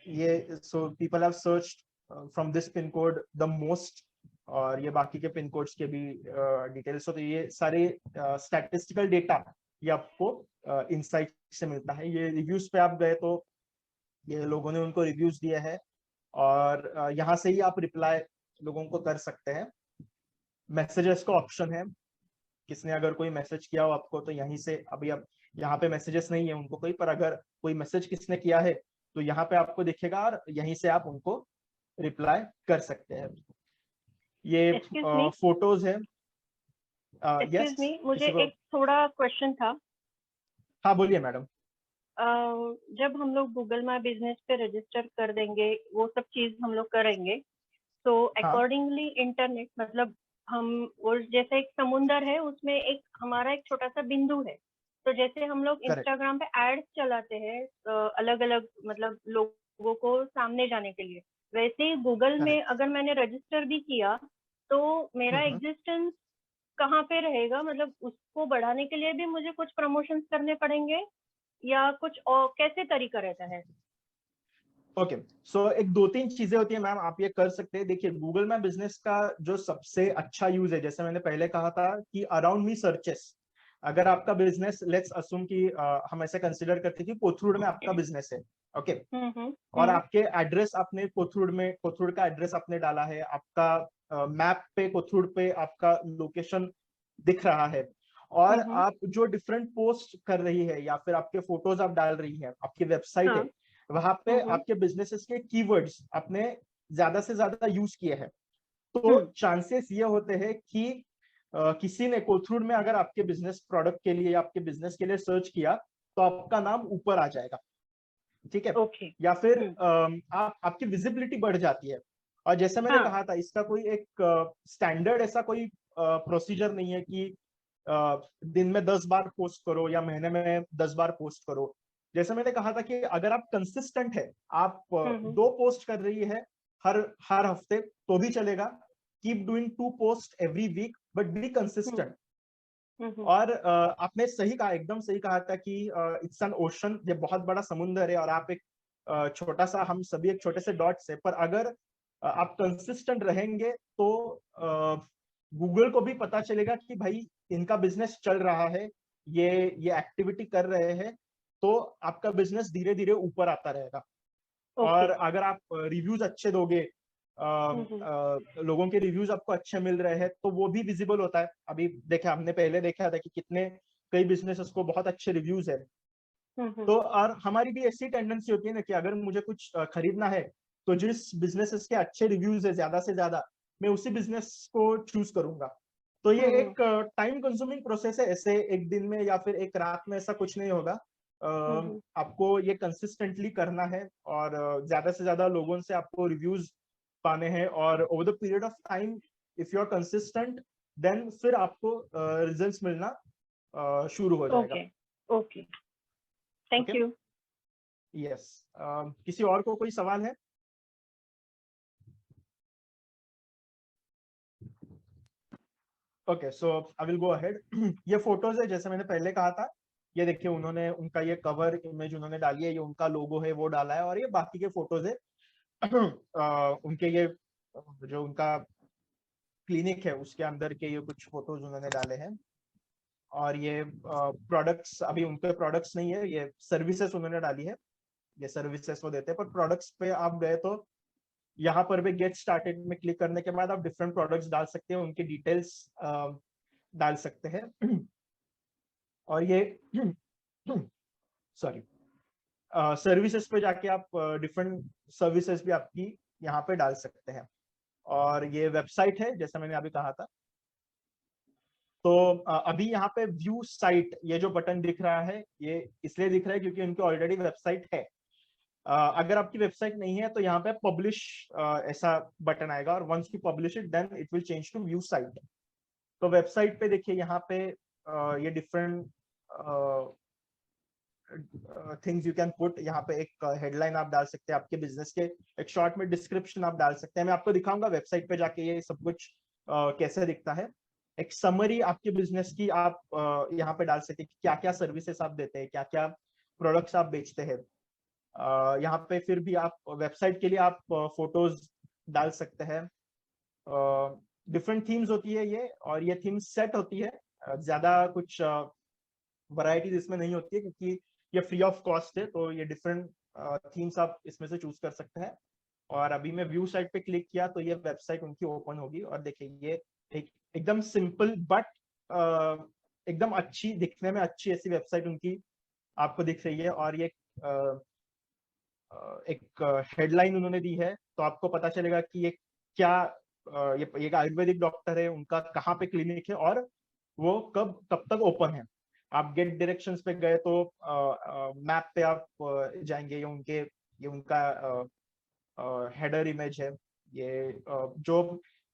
S3: ये so people have searched from this pin code the most, और ये बाकी के पिन कोड्स के भी डिटेल्स। तो ये सारे स्टैटिस्टिकल डेटा ये आपको इनसाइट से मिलता है। ये रिव्यूज पे आप गए तो ये लोगों ने उनको रिव्यूज दिए हैं, और यहाँ से ही आप रिप्लाई लोगों को कर सकते हैं। मैसेजेस का ऑप्शन है, किसने अगर कोई मैसेज किया हो आपको तो यहीं से, अभी अब यहाँ पे मैसेजेस नहीं है उनको कोई, पर अगर कोई मैसेज किसने किया है तो यहाँ पे आपको दिखेगा, और यहीं से आप उनको रिप्लाई कर सकते हैं। ये फोटोज है।
S4: एक्सक्यूज मी, मुझे एक थोड़ा क्वेश्चन था।
S3: हाँ बोलिए मैडम।
S4: जब हम लोग गूगल माय बिजनेस पे रजिस्टर कर देंगे, वो सब चीज हम लोग करेंगे, तो अकॉर्डिंगली इंटरनेट, मतलब हम वो जैसे एक समुंदर है, उसमें एक हमारा एक छोटा सा बिंदु है। तो जैसे हम लोग इंस्टाग्राम पे एड्स चलाते हैं अलग अलग मतलब लोगों को सामने जाने के लिए, वैसे ही गूगल में अगर मैंने रजिस्टर भी किया तो मेरा एग्जिस्टेंस कहाँ पे रहेगा, मतलब उसको बढ़ाने के लिए भी मुझे कुछ प्रमोशंस करने पड़ेंगे या कुछ और कैसे तरीका रहता है?
S3: ओके, सो एक दो तीन चीजें होती है मैम, आप ये कर सकते हैं। देखिए, गूगल माय बिजनेस का जो सबसे अच्छा यूज है, जैसे मैंने पहले कहा था कि अराउंड मी सर्चेस, अगर आपका बिजनेस, लेट्स अस्यूम कि हम ऐसे कंसिडर करते हैं कि कोथरूड में आपका बिजनेस है, ओके, और आपके एड्रेस, आपने कोथरूड का एड्रेस आपने डाला है, आपका मैप पे कोथरूड पे आपका लोकेशन दिख रहा है, और आप जो डिफरेंट पोस्ट कर रही है या फिर आपके फोटोज आप डाल रही है, आपकी वेबसाइट है, वहां पे आपके बिजनेसेस के कीवर्ड्स आपने ज्यादा से ज्यादा यूज किए हैं, तो चांसेस ये होते हैं कि किसी ने कोथरूड में अगर आपके बिजनेस प्रोडक्ट के लिए या आपके बिजनेस के लिए सर्च किया तो आपका नाम ऊपर आ जाएगा, ठीक है।
S4: ओके।
S3: या फिर आपकी विजिबिलिटी बढ़ जाती है। और जैसे मैंने कहा था, इसका कोई एक स्टैंडर्ड ऐसा कोई प्रोसीजर नहीं है कि दिन में 10 बार पोस्ट करो या महीने में 10 बार पोस्ट करो। जैसे मैंने कहा था कि अगर आप कंसिस्टेंट है, आप 2 पोस्ट कर रही है हर हर हफ्ते तो भी चलेगा। Keep doing 2 post every week, but be consistent. और आपने सही कहा, एकदम सही कहा था कि इट्स एन ओशन, ये बहुत बड़ा समुंदर है और आप एक छोटा सा, हम सभी एक छोटे से डॉट्स है, पर अगर आप कंसिस्टेंट रहेंगे तो गूगल को भी पता चलेगा कि भाई इनका बिजनेस चल रहा है, ये एक्टिविटी कर रहे हैं, तो आपका बिजनेस धीरे धीरे ऊपर आता रहेगा। और अगर आप रिव्यूज अच्छे दोगे, लोगों के रिव्यूज आपको अच्छे मिल रहे हैं, तो वो भी विजिबल होता है। अभी देखा, हमने पहले देखा था कि कितने कई बिजनेसेस को बहुत अच्छे रिव्यूज है। तो और हमारी भी ऐसी टेंडेंसी होती है ना कि अगर मुझे कुछ खरीदना है तो जिस बिजनेसेस के अच्छे रिव्यूज है ज्यादा से ज्यादा, मैं उसी बिजनेस को चूज करूंगा। तो ये एक टाइम कंज्यूमिंग प्रोसेस है, ऐसे एक दिन में या फिर एक रात में ऐसा कुछ नहीं होगा। आपको ये कंसिस्टेंटली करना है और ज्यादा से ज्यादा लोगों से आपको रिव्यूज पाने हैं, और over the period of time if you are consistent, then फिर आपको रिजल्ट्स मिलना शुरू हो जाएगा।
S4: Okay, thank you.
S3: यस, किसी और को कोई सवाल है? Okay, so I will go ahead. ये फोटोज है, जैसे मैंने पहले कहा था, ये देखिए उन्होंने उनका ये कवर इमेज उन्होंने डाली है, ये उनका लोगो है वो डाला है, और ये बाकी के फोटोज है उनके ये जो उनका क्लिनिक है उसके अंदर के ये कुछ फोटोज उन्होंने डाले हैं। और ये प्रोडक्ट्स, अभी उनके प्रोडक्ट्स नहीं है, ये सर्विसेज उन्होंने डाली है, ये सर्विसेज वो देते हैं। पर प्रोडक्ट्स पे आप गए तो यहाँ पर भी गेट स्टार्टेड में क्लिक करने के बाद आप डिफरेंट प्रोडक्ट्स डाल सकते हैं, उनकी डिटेल्स डाल सकते हैं। और ये सॉरी, सर्विसेज पे जाके आप डिफरेंट सर्विसेज भी आपकी यहाँ पे डाल सकते हैं। और ये वेबसाइट है, जैसा मैंने अभी कहा था। तो अभी यहाँ पे व्यू साइट, ये जो बटन दिख रहा है, ये इसलिए दिख रहा है क्योंकि उनकी ऑलरेडी वेबसाइट है। अगर आपकी वेबसाइट नहीं है तो यहाँ पे पब्लिश ऐसा बटन आएगा, और once you publish it then it will change to view site. तो वेबसाइट पे देखिए, यहाँ पे ये different things you can put. यहाँ पे एक हेडलाइन आप डाल सकते हैं आपके बिजनेस के, एक शॉर्ट में डिस्क्रिप्शन आप डाल सकते हैं। मैं आपको दिखाऊंगा वेबसाइट पे जाके ये सब कुछ कैसे दिखता है। एक समरी आपके बिजनेस की आप यहाँ पे डाल सकते हैं, क्या क्या सर्विसेज आप देते हैं, क्या क्या प्रोडक्ट्स आप बेचते हैं। यहाँ पे फिर भी आप वेबसाइट के लिए आप फोटोज डाल सकते हैं। डिफरेंट थीम्स होती है ये, और ये थीम सेट होती है, ज्यादा कुछ वैरायटीज इसमें नहीं होती है क्योंकि ये फ्री ऑफ कॉस्ट है। तो ये डिफरेंट थीम्स आप इसमें से चूज कर सकते हैं। और अभी मैं व्यू साइट पे क्लिक किया तो ये वेबसाइट उनकी ओपन होगी, और देखिए ये एकदम सिंपल बट एकदम अच्छी, दिखने में अच्छी ऐसी वेबसाइट उनकी आपको दिख रही है। और ये एक हेडलाइन उन्होंने दी है, तो आपको पता चलेगा कि ये क्या, ये आयुर्वेदिक डॉक्टर है, उनका कहाँ पे क्लिनिक है और वो कब कब तक ओपन है। आप गेट डायरेक्शंस पे गए तो मैप पे आप जाएंगे, ये उनका हेडर इमेज है। ये जो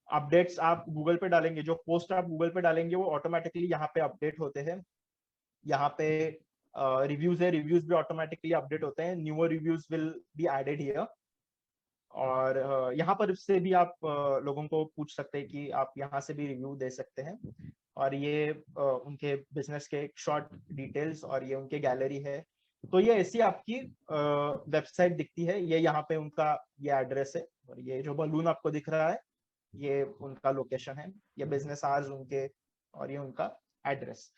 S3: अपडेट्स आप गूगल पे डालेंगे, जो पोस्ट आप गूगल पे डालेंगे, वो ऑटोमेटिकली यहाँ पे अपडेट होते हैं। यहाँ पे रिव्यूज है, रिव्यूज भी ऑटोमेटिकली अपडेट होते हैं, newer reviews will be added here. और यहाँ पर से भी आप लोगों को पूछ सकते हैं कि आप यहाँ से भी रिव्यू दे सकते हैं। और ये उनके बिजनेस के शॉर्ट डिटेल्स और ये उनके गैलरी है। तो ये ऐसी आपकी वेबसाइट दिखती है। ये यहाँ पे उनका ये एड्रेस है और ये जो बलून आपको दिख रहा है ये उनका लोकेशन है, ये बिजनेस आवर्स उनके और ये उनका एड्रेस।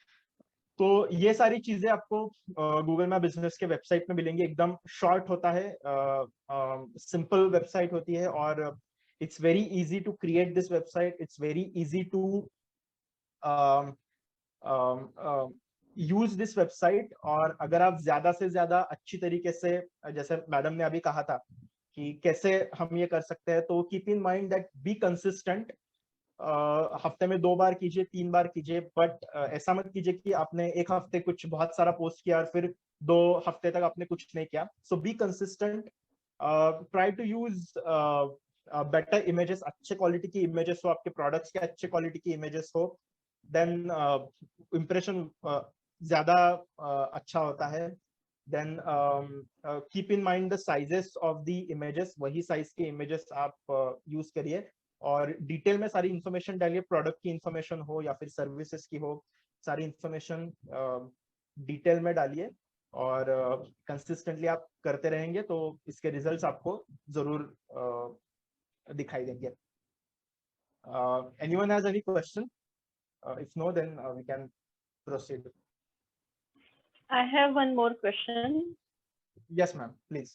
S3: तो ये सारी चीजें आपको गूगल माय बिजनेस के वेबसाइट में मिलेंगी। एकदम शॉर्ट होता है, सिंपल वेबसाइट होती है और it's very easy to create this website, it's very easy to use this website. और अगर आप ज्यादा से ज्यादा अच्छी तरीके से, जैसे मैडम ने अभी कहा था कि कैसे हम ये कर सकते हैं, तो keep in mind that be consistent. हफ्ते में 2 बार कीजिए, 3 बार कीजिए, बट ऐसा मत कीजिए कि आपने एक हफ्ते कुछ बहुत सारा पोस्ट किया और फिर 2 हफ्ते तक आपने कुछ नहीं किया। So be consistent, try to use better images, अच्छे क्वालिटी की इमेजेस हो, आपके प्रोडक्ट्स के अच्छे क्वालिटी की इमेजेस हो, देन इम्प्रेशन ज्यादा अच्छा होता है। Then keep in mind the sizes of the images, वही साइज के इमेजेस आप यूज करिए और डिटेल में सारी इंफॉर्मेशन डालिए, प्रोडक्ट की इंफॉर्मेशन हो या फिर सर्विसेज की हो, सारी इंफॉर्मेशन डिटेल में डालिए और कंसिस्टेंटली आप करते रहेंगे तो इसके रिजल्ट्स आपको जरूर दिखाई देंगे। Anyone has any question? If no, then we can proceed.
S4: I have one more question.
S3: Yes, ma'am, please.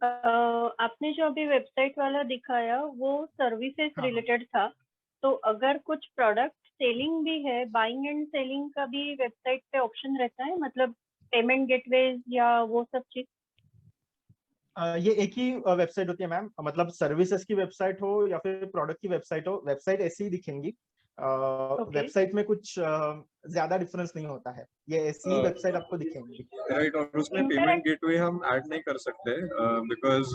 S4: आपने जो अभी वेबसाइट वाला दिखाया वो सर्विसेज
S3: हाँ,
S4: रिलेटेड था, तो अगर कुछ प्रोडक्ट सेलिंग भी है, बाइंग एंड सेलिंग का भी वेबसाइट पे ऑप्शन रहता है, मतलब पेमेंट गेटवेज या वो सब चीज?
S3: ये एक ही वेबसाइट होती है मैम, मतलब सर्विसेज की वेबसाइट हो या फिर प्रोडक्ट की वेबसाइट हो, वेबसाइट ऐसी ही दिखेंगी। वेबसाइट में कुछ ज्यादा डिफरेंस नहीं होता है, ये ऐसी ही वेबसाइट आपको दिखेंगी।
S2: राइट, और उसमें पेमेंट गेटवे हम ऐड नहीं कर सकते because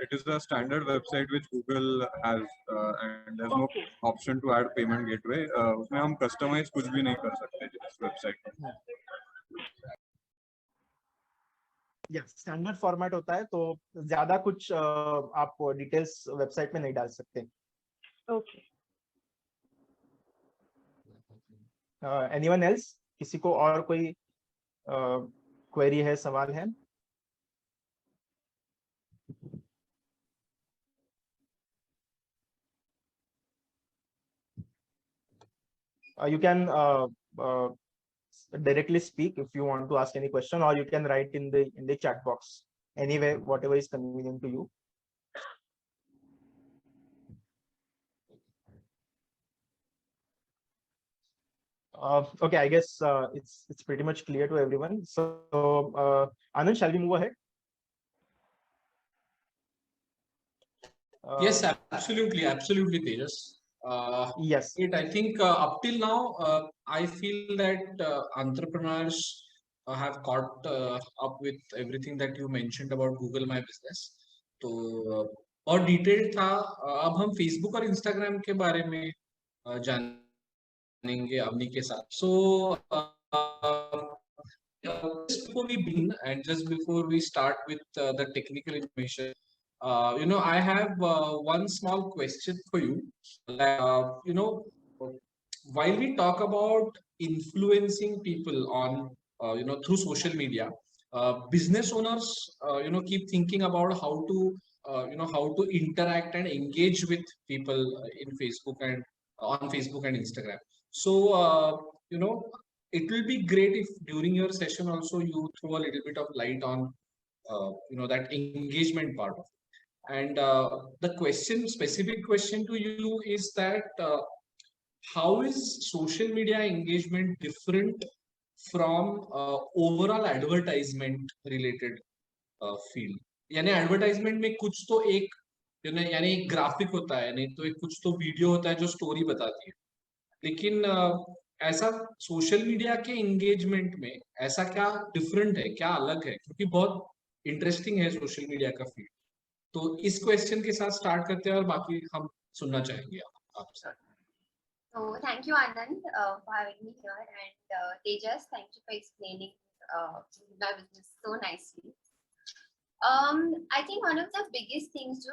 S2: it is a standard website which Google has and there is no option to add payment gateway. उसमें हम कस्टमाइज कुछ भी नहीं कर सकते इस वेबसाइट में।
S3: स्टैंडर्ड फॉर्मेट होता है, तो ज्यादा कुछ आप डिटेल्स वेबसाइट में नहीं डाल सकते।
S4: ओके।
S3: Anyone else? किसी को और कोई क्वेरी है, सवाल है? You can directly speak if you want to ask any question, or you can write in the chat box. Anyway, whatever is convenient to you. Okay, I guess it's pretty much clear to everyone. So, Anand, shall we move ahead?
S1: Yes, absolutely, Tejas.
S3: Yes.
S1: I think up till now, I feel that entrepreneurs have caught up with everything that you mentioned about Google My Business. तो और detail था, अब हम Facebook और Instagram के बारे में जानेंगे अवनी के साथ. So just before we begin and just before we start with the technical information, I have one small question for you. While we talk about influencing people on, through social media, business owners, keep thinking about how to, how to interact and engage with people in Facebook and on Facebook and Instagram. So, it will be great if during your session also you throw a little bit of light on, that engagement part of it. And the specific question to you is that how is social media engagement different from overall advertisement related field? यानी advertisement में कुछ तो एक यानी एक graphic होता है, नहीं तो एक कुछ तो वीडियो होता है जो स्टोरी बताती है, लेकिन ऐसा सोशल मीडिया के एंगेजमेंट में ऐसा क्या डिफरेंट है, क्या अलग है? क्योंकि बहुत इंटरेस्टिंग है सोशल मीडिया का फील्ड. तो इस क्वेश्चन के साथ स्टार्ट करते हैं और बाकी हम सुनना चाहेंगे आपसे.
S5: So thank you, Anand, for having me here, and Tejas, thank you for explaining my business so nicely. I think one of the biggest things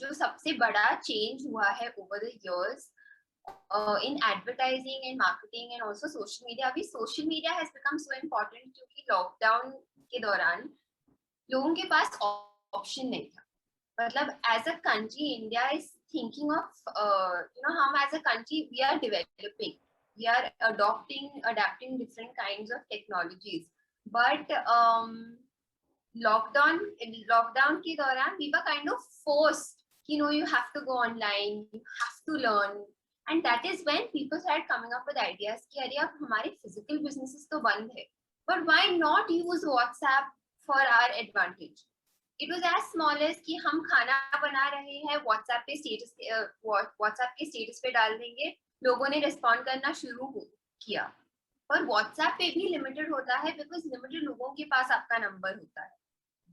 S5: जो सबसे बड़ा change हुआ है over the years in advertising and marketing and also social media. अभी social media has become so important क्योंकि lockdown के दौरान लोगों के पास option नहीं था. मतलब as a country, India is thinking of हम as a country we are developing, we are adapting different kinds of technologies, but lockdown के दौरान we were kind of forced, you have to go online, you have to learn, and that is when people started coming up with ideas कि अरे अब हमारे physical businesses तो बंद है, but why not use WhatsApp for our advantage. It was as small as कि हम खाना बना रहे हैं, WhatsApp के status पे डाल देंगे, लोगों ने respond करना शुरू किया. और WhatsApp पे भी limited होता है because limited लोगों के पास आपका number होता है.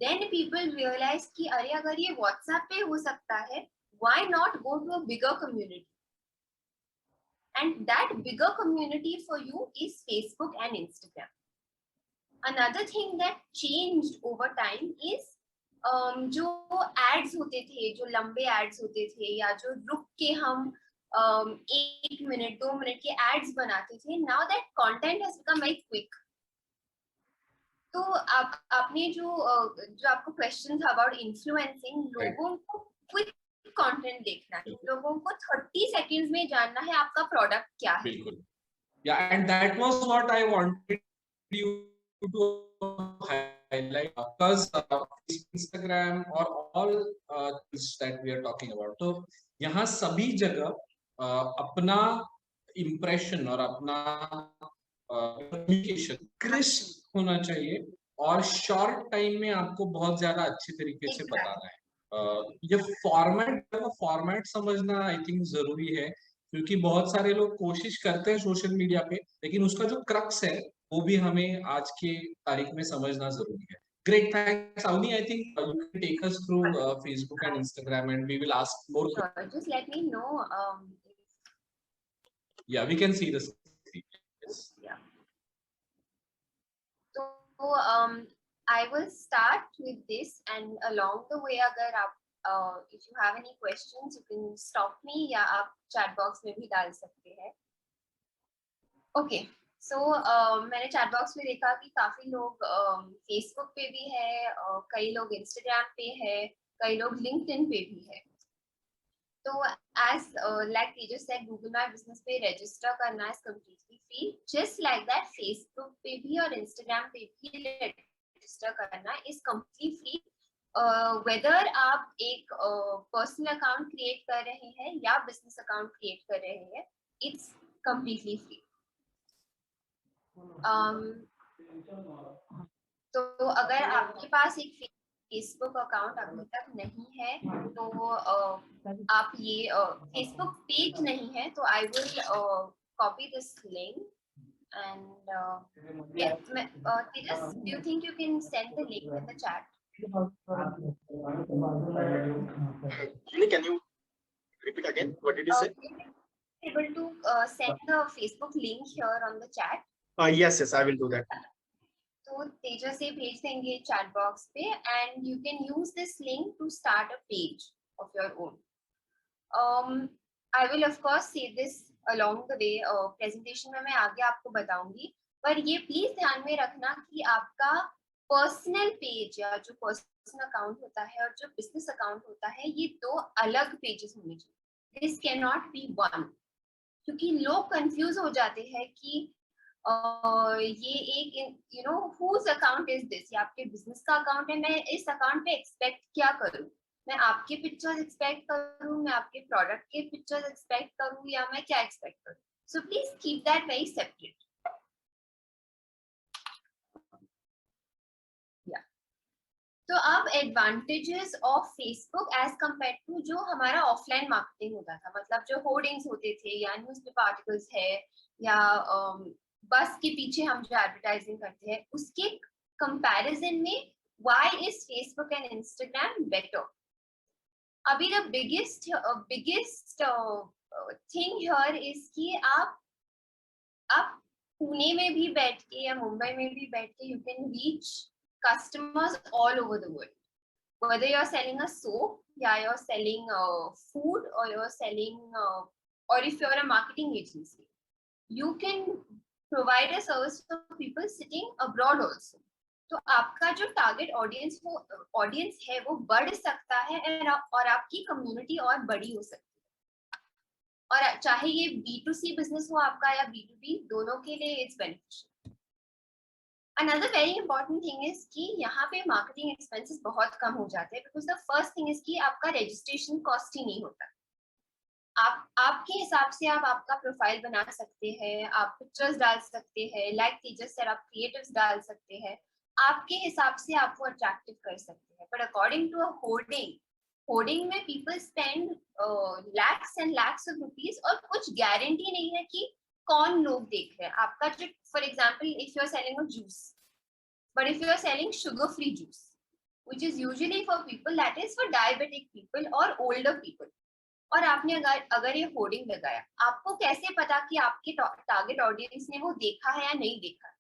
S5: Then people realized कि अरे अगर ये WhatsApp पे हो सकता है, why not go to a bigger community? And that bigger community for you is Facebook and Instagram. Another thing that changed over time is जो ads होते थे, जो लंबे ads होते थे या जो रुक के हम 1 मिनट 2 मिनट के ads बनाते थे, now that content has become very quick. तो आपने जो आपको क्वेश्चन था अबाउट इन्फ्लुएंसिंग, लोगों को क्विक कंटेंट देखना है, लोगों को 30 सेकंड्स में जानना है आपका प्रोडक्ट क्या है.
S1: बिल्कुल. Yeah, and that was what I wanted you to highlight because Instagram or all things that we are talking about. तो यहाँ सभी जगह अपना इम्प्रेशन और अपना कम्युनिकेशन क्रिस्प होना चाहिए और शॉर्ट टाइम में आपको बहुत ज्यादा अच्छे तरीके से बताना है. ये फॉर्मेट समझना आई थिंक जरूरी है क्योंकि बहुत सारे लोग कोशिश करते हैं सोशल मीडिया पे, लेकिन उसका जो क्रक्स है वो भी हमें आज के तारीख में समझना जरूरी है. Great, thanks, Avni. I think you can take us through Facebook and Instagram, and we will ask more.
S5: Sure, just let me know.
S1: Yeah, we can see the screen. Yes.
S5: Yeah. So I will start with this, and along the way, अगर आप if you have any questions, you can stop me या आप chat box में भी डाल सकते हैं. Okay. So मैंने चैट बॉक्स में देखा कि काफी लोग फेसबुक पे भी है, कई लोग इंस्टाग्राम पे है, कई लोग लिंक्डइन पे भी है. तो as like we just said, Google My Business पे रजिस्टर करना is completely free. Just like that, Facebook पे भी और इंस्टाग्राम पे भी रजिस्टर करना is completely free. Whether आप एक पर्सनल अकाउंट क्रिएट कर रहे हैं या बिजनेस अकाउंट क्रिएट कर रहे हैं, it's completely free. तो अगर आपके पास एक फेसबुक अकाउंट अभी तक नहीं है तो आप ये फेसबुक पेज नहीं है तो I will copy this link and Tejas, do you think you can send the link in the chat?
S3: Can you repeat again? What did you say?
S5: Able to send the Facebook link here on the chat?
S3: Yes, I will do that.
S5: तो तेजस से भेज देंगे chat box पे and you can use this link to start a page of your own. I will of course say this along the way. Presentation में मैं आगे आपको बताऊंगी, पर ये प्लीज ध्यान में रखना कि आपका पर्सनल पेज या जो पर्सनल अकाउंट होता है और जो बिजनेस अकाउंट होता है, ये दो अलग पेजेस होने चाहिए. This cannot be one, क्योंकि लोग कंफ्यूज हो जाते हैं कि ये एक whose account is this, ये आपके बिजनेस का अकाउंट है, मैं इस अकाउंट पे एक्सपेक्ट क्या करूं, मैं आपके पिक्चर्स एक्सपेक्ट करूं, मैं आपके प्रोडक्ट के पिक्चर्स एक्सपेक्ट करूं या मैं क्या एक्सपेक्ट करूं. So please keep that very separate. तो अब advantages of Facebook as compare to जो हमारा ऑफलाइन मार्केटिंग होता था, मतलब जो होर्डिंग्स होते थे या न्यूज़पेपर आर्टिकल्स है या बस के पीछे हम जो एडवर्टाइजिंग करते हैं, उसके कंपैरिजन में why is Facebook and Instagram better. अभी the biggest thing here is कि आप पुणे में भी बैठ के या मुंबई में भी बैठ के you can reach customers all over the world. Whether you're selling a soap, yeah, you're selling food, or you're selling, or if you're a marketing agency, you can provide a service for people sitting abroad also. तो आपका जो target audience है वो बढ़ सकता है और आपकी कम्युनिटी और बड़ी हो सकती है, और चाहे ये B2C बिजनेस हो आपका या B2B, दोनों के लिए it's beneficial. Another very important thing is कि यहाँ पे मार्केटिंग एक्सपेंसेस बहुत कम हो जाते हैं, because the first thing is कि आपका रजिस्ट्रेशन कॉस्ट ही नहीं होता। आपके हिसाब से आप आपका प्रोफाइल बना सकते हैं, आप पिक्चर्स डाल सकते हैं, लाइक तेजस सर आप क्रिएटिव्स डाल सकते हैं, आपके हिसाब से आपको अट्रैक्टिव कर सकते हैं। But according to a hoarding में people spend lakhs and lakhs of rupees, और कुछ गारंटी नहीं है कि कौन लोग देख रहे हैं आपका। जो for example if you are selling a juice, but if you are selling sugar free juice which is usually for people, that is for diabetic people or older people, और आपने अगर ये होर्डिंग लगाया, आपको कैसे पता कि आपके टारगेट ऑडियंस ने वो देखा है या नहीं देखा है?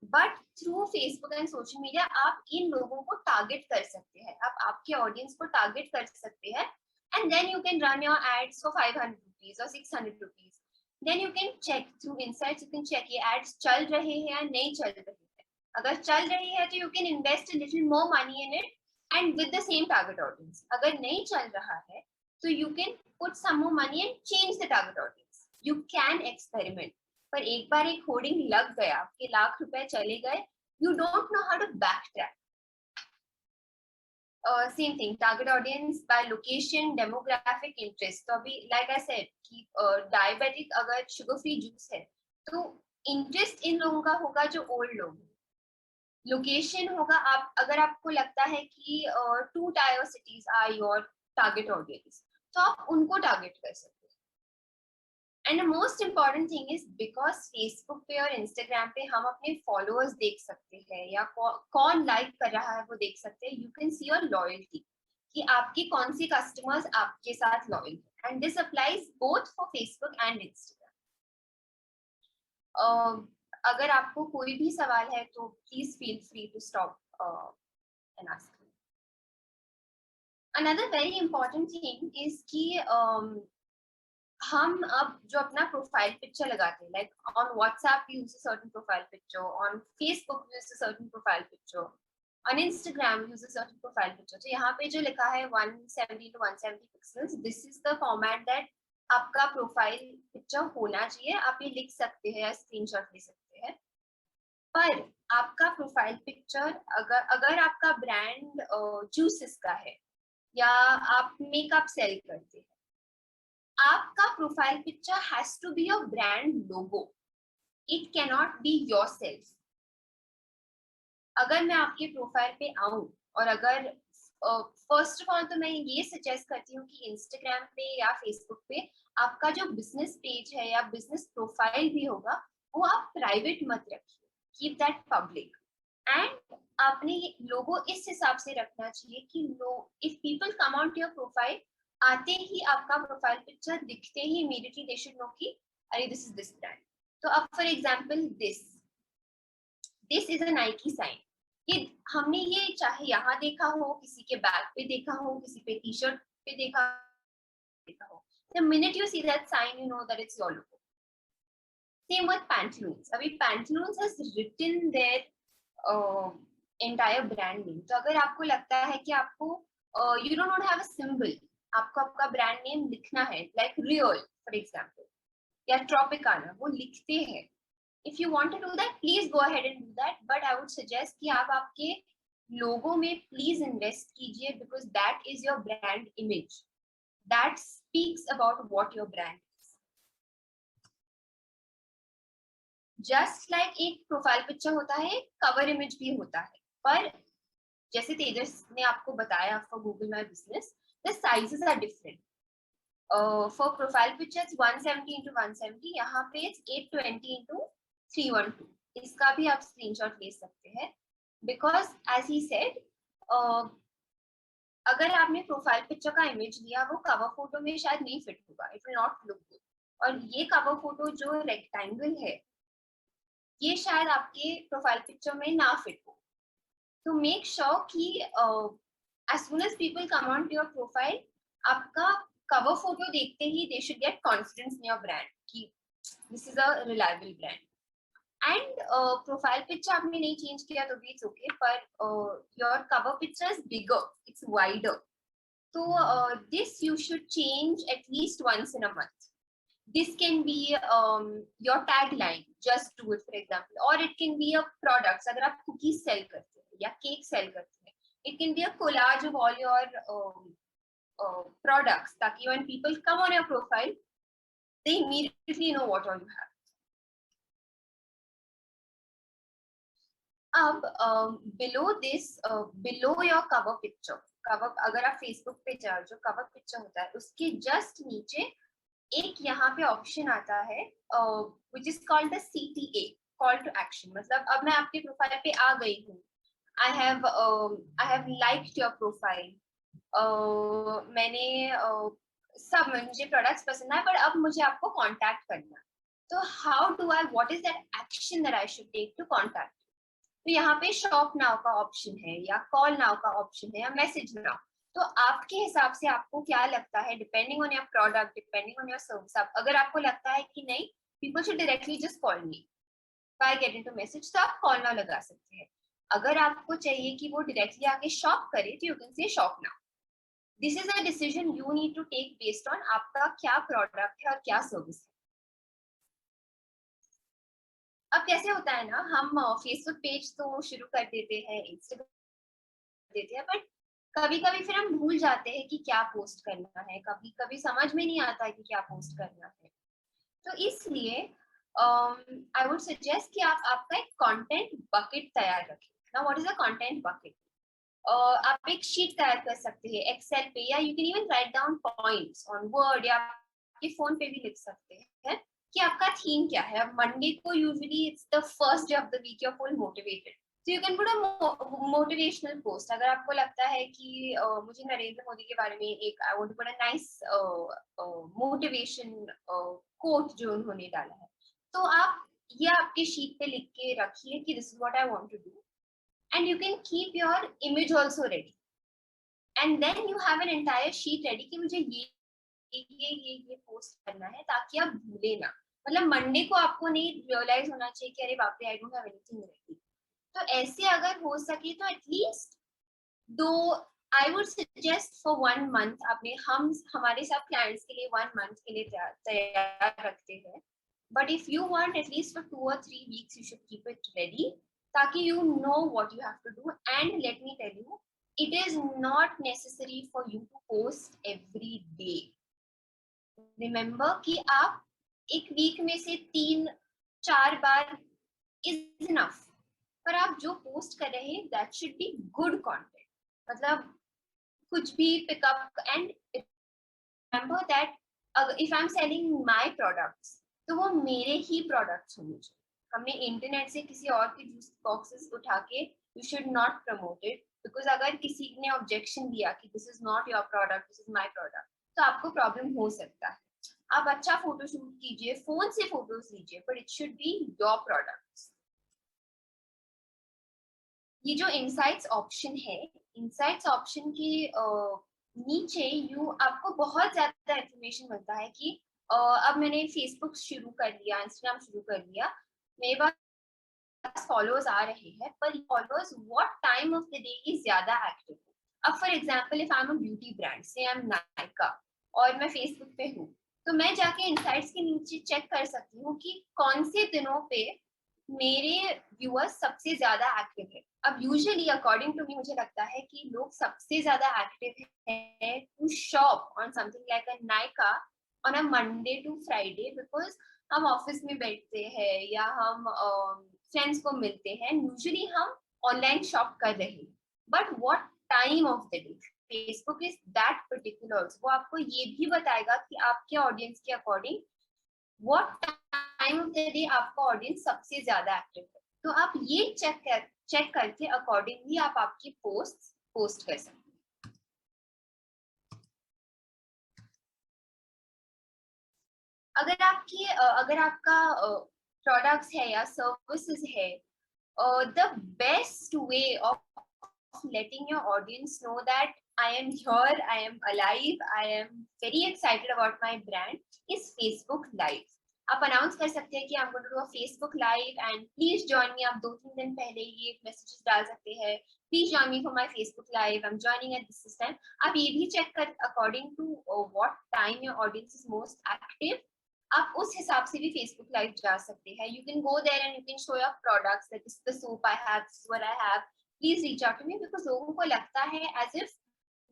S5: But through Facebook and social media आप इन लोगों को टारगेट कर सकते हैं, आप आपके ऑडियंस को टारगेट कर सकते हैं, and then you can run your ads for 500 rupees और 600 rupees. Then you can check through insights, you can check ये एड्स चल रहे हैं या नहीं चल रहे हैं। अगर चल रही है तो you can invest a little more money in it and with the same target audience. अगर नहीं चल रहा है तो you can put some more money and change the target audience. You can experiment. पर एक बार एक होर्डिंग लग गया, आपके लाख रुपए चले गए, you don't know how to backtrack. Same thing, target audience by location, demographic, interest. तो अभी like I said कि diabetic अगर sugar free juice है तो interest इन लोगों का होगा जो old लोग हैं। लोकेशन होगा, आप अगर आपको लगता है कि 2 tier cities are your target audience, तो आप उनको टारगेट कर सकते हैं। And most important thing is because Facebook पे और इंस्टाग्राम पे हम अपने फॉलोअर्स देख सकते हैं या कौन लाइक कर रहा है वो देख सकते हैं। You can see your loyalty कि आपके कौन सी कस्टमर्स आपके साथ लॉयल है, and this applies both for Facebook and Instagram. अगर आपको कोई भी सवाल है तो please feel free to stop and ask. Another very important thing is कि हम अब जो अपना प्रोफाइल पिक्चर लगाते हैं, like on WhatsApp we use a certain profile picture, on Facebook we use a certain profile picture, on Instagram we use a certain profile picture. तो यहाँ पे जो लिखा है 170 to 170 pixels, this is the format that आपका profile picture होना चाहिए। आप ये लिख सकते हैं या स्क्रीनशॉट ले सकते हैं। पर आपका प्रोफाइल पिक्चर अगर आपका ब्रांड जूसेस का है या आप मेकअप सेल करते हैं, आपका profile picture has to be your brand logo, it can not be yourself. अगर मैं आपके प्रोफाइल पे आऊं और अगर फर्स्ट ऑफ ऑल तो मैं ये सजेस्ट करती हूँ कि इंस्टाग्राम पे या फेसबुक पे आपका जो बिजनेस पेज है या बिजनेस प्रोफाइल भी होगा वो आप प्राइवेट मत रखिए, कीप दैट पब्लिक। एंड आपने लोगो इस हिसाब से रखना चाहिए कि लोग if people come on to your profile, आते ही आपका प्रोफाइल पिक्चर दिखते ही इमीडिएटली दे शुड नो कि अरे दिस इज दिस ब्रांड। तो अब for example this is a Nike sign, ये हमने ये चाहे यहाँ देखा हो, किसी के बैग पे देखा हो, किसी पे टी शर्ट पे देखा हो, the minute you see that sign you know that it's your logo. Same with Pantaloons. अभी Pantaloons has written their entire brand name. तो अगर आपको लगता है कि आपको you don't want to have a symbol, आपको आपका brand name लिखना है, like Real for example या Tropicana, वो लिखते हैं। If you want to do that, please go ahead and do that. But I would suggest कि आप आपके लोगो में please invest कीजिए, because that is your brand image. That speaks about what your brand is. Just like एक profile picture होता है, cover image भी होता है, पर जैसे तेजस ने आपको बताया for Google My Business, the sizes are different. For profile pictures 170 into 170, यहाँ पे 820 into 312. इसका भी आप स्क्रीनशॉट ले सकते हैं, because as he said, अगर आपने प्रोफाइल पिक्चर का इमेज लिया, वो कवर फोटो में शायद नहीं फिट होगा, it will not look good. और ये कवर फोटो जो रेक्टेंगल है, ये शायद आपके प्रोफाइल पिक्चर में ना फिट हो। तो मेक श्योर कि as soon as people come on to your profile, आपका cover photo देखते ही they should get confidence in your brand कि this is a reliable brand. And profile picture आपने नहीं change किया तो भी it's okay, पर your cover picture is bigger, it's wider. So this you should change at least once in a month. This can be your tagline, just do it, for example, or it can be a product. अगर आप cookies sell करते हैं या cake sell करते हैं, it can be a collage of all your products, ताकि when people come on your profile, they immediately know what all you have. अब below this, below your cover picture, cover अगर आप Facebook पे जाओ, जो cover picture होता है, उसके just नीचे एक यहाँ पे ऑप्शन आता है which is called the CTA, call to action. मतलब अब मैं आपके प्रोफाइल पे आ गई हूँ, I have liked your profile, मैंने सब मुझे प्रोडक्ट्स पसंद आए, पर अब मुझे आपको कांटेक्ट करना, तो how do I, what is that action that I should take to contact? तो यहाँ पे शॉप नाउ का ऑप्शन है, या कॉल नाउ का ऑप्शन है, या मैसेज नाउ. तो आपके हिसाब से आपको क्या लगता है, depending on your product, depending on your service, अगर आपको लगता है कि नहीं people should directly just call me by get into message, तो आप कॉल नाउ लगा सकते हैं. अगर आपको चाहिए कि वो डायरेक्टली आके शॉप करे, तो you can say shop now. This is a decision you need to take based on आपका क्या प्रोडक्ट है और क्या सर्विस है. अब कैसे होता है ना, हम फेसबुक पेज तो शुरू कर देते हैं, इंस्टाग्राम देते हैं, बट कभी कभी फिर हम भूल जाते हैं कि क्या पोस्ट करना है, कभी कभी समझ में नहीं आता है कि क्या पोस्ट करना है. तो इसलिए आई वुड सजेस्ट कि आप आपका एक कंटेंट बकेट तैयार रखें. Now what is a content bucket? आप एक शीट तैयार कर सकते हैं एक्सेल पे, या you can even write down points on word, या आपके फोन पे भी लिख सकते हैं कि आपका थीम क्या है. अब मंडे को usually it's the first day of the week, you are full motivated, so you can put a motivational post. अगर आपको लगता है कि मुझे नरेंद्र मोदी के बारे में एक I want to put a nice motivation quote जो उन्होंने डाला है, तो आप ये आपके शीट पे लिख के रखिए कि this is what I want to do, and you can keep your image also ready, and then you have an entire sheet ready कि मुझे ये पोस्ट करना है, ताकि आप भूले ना. मतलब मंडे को आपको नहीं रियलाइज होना चाहिए कि अरे बाप रे I don't have anything ready. तो ऐसे अगर हो सके तो एटलीस्ट दो, I would suggest for 1 month, आपने हम हमारे सब क्लाइंट्स के लिए 1 month के लिए तैयार रखते हैं, but if you want at least for 2 or 3 weeks you should keep it ready, ताकि you know what you have to do. And let me tell you, it is not necessary for you to post every day. Remember कि आप एक week में से 3-4 bar is enough, पर आप जो post कर रहे हैं that should be good content. मतलब कुछ भी pickup, and remember that if I am selling my products, तो वो मेरे ही प्रोडक्ट्स होने चाहिए. हमने इंटरनेट से किसी और के जूस बॉक्सेस उठा के you should not promote it, because अगर किसी ने ऑब्जेक्शन दिया कि this is not your product, this is my product, तो आपको प्रॉब्लम हो सकता है. आप अच्छा फोटोशूट कीजिए, फोन से फोटोज लीजिए, but it should be your products. ये जो इनसाइट्स ऑप्शन है, इनसाइट्स ऑप्शन के नीचे आपको बहुत ज्यादा इंफॉर्मेशन मिलता है कि अब मैंने फेसबुक शुरू कर लिया, इंस्टाग्राम शुरू कर लिया, मेरे पास फॉलोअर्स आ रहे हैं, पर followers what time of the day की ज्यादा एक्टिव. अब for example if I am a beauty brand, से आई एम नायका, और मैं फेसबुक पे हूँ, तो मैं जाके इनसाइट्स के नीचे चेक कर सकती हूँ कि कौन से दिनों पे मेरे व्यूअर्स सबसे ज्यादा एक्टिव है. अब यूजुअली अकॉर्डिंग टू मी मुझे लगता है कि लोग सबसे ज्यादा एक्टिव है to shop on something like a Nykaa on a Monday to Friday, because हम ऑफिस में बैठते हैं या हम फ्रेंड्स को मिलते हैं, यूजुअली हम ऑनलाइन शॉप कर रहे हैं. But what time of the day, Facebook is that particular, वो आपको ये भी बताएगा कि आपके ऑडियंस के according what time of the day आपका ऑडियंस सबसे ज्यादा एक्टिव है. तो आप ये चेक करके अकॉर्डिंगली आप आपकी पोस्ट कर सकते हैं. अगर आपका प्रोडक्ट्स है या सर्विसेज है, the best way of letting your audience know that I am here, I am alive, I am very excited about my brand is Facebook Live. आप अनाउंस कर सकते हैं कि I'm going to do a Facebook Live and please join me. आप 2-3 दिन पहले ये messages डाल सकते हैं. Please join me for my Facebook Live. I'm joining at this time. आप ये भी चेक कर according to what time your audience is most active. आप उस हिसाब से भी Facebook Live जा सकते हैं. You can go there and you can show your products. That is the soap I have. This is what I have. Please reach out to me because लोगों को लगता है as if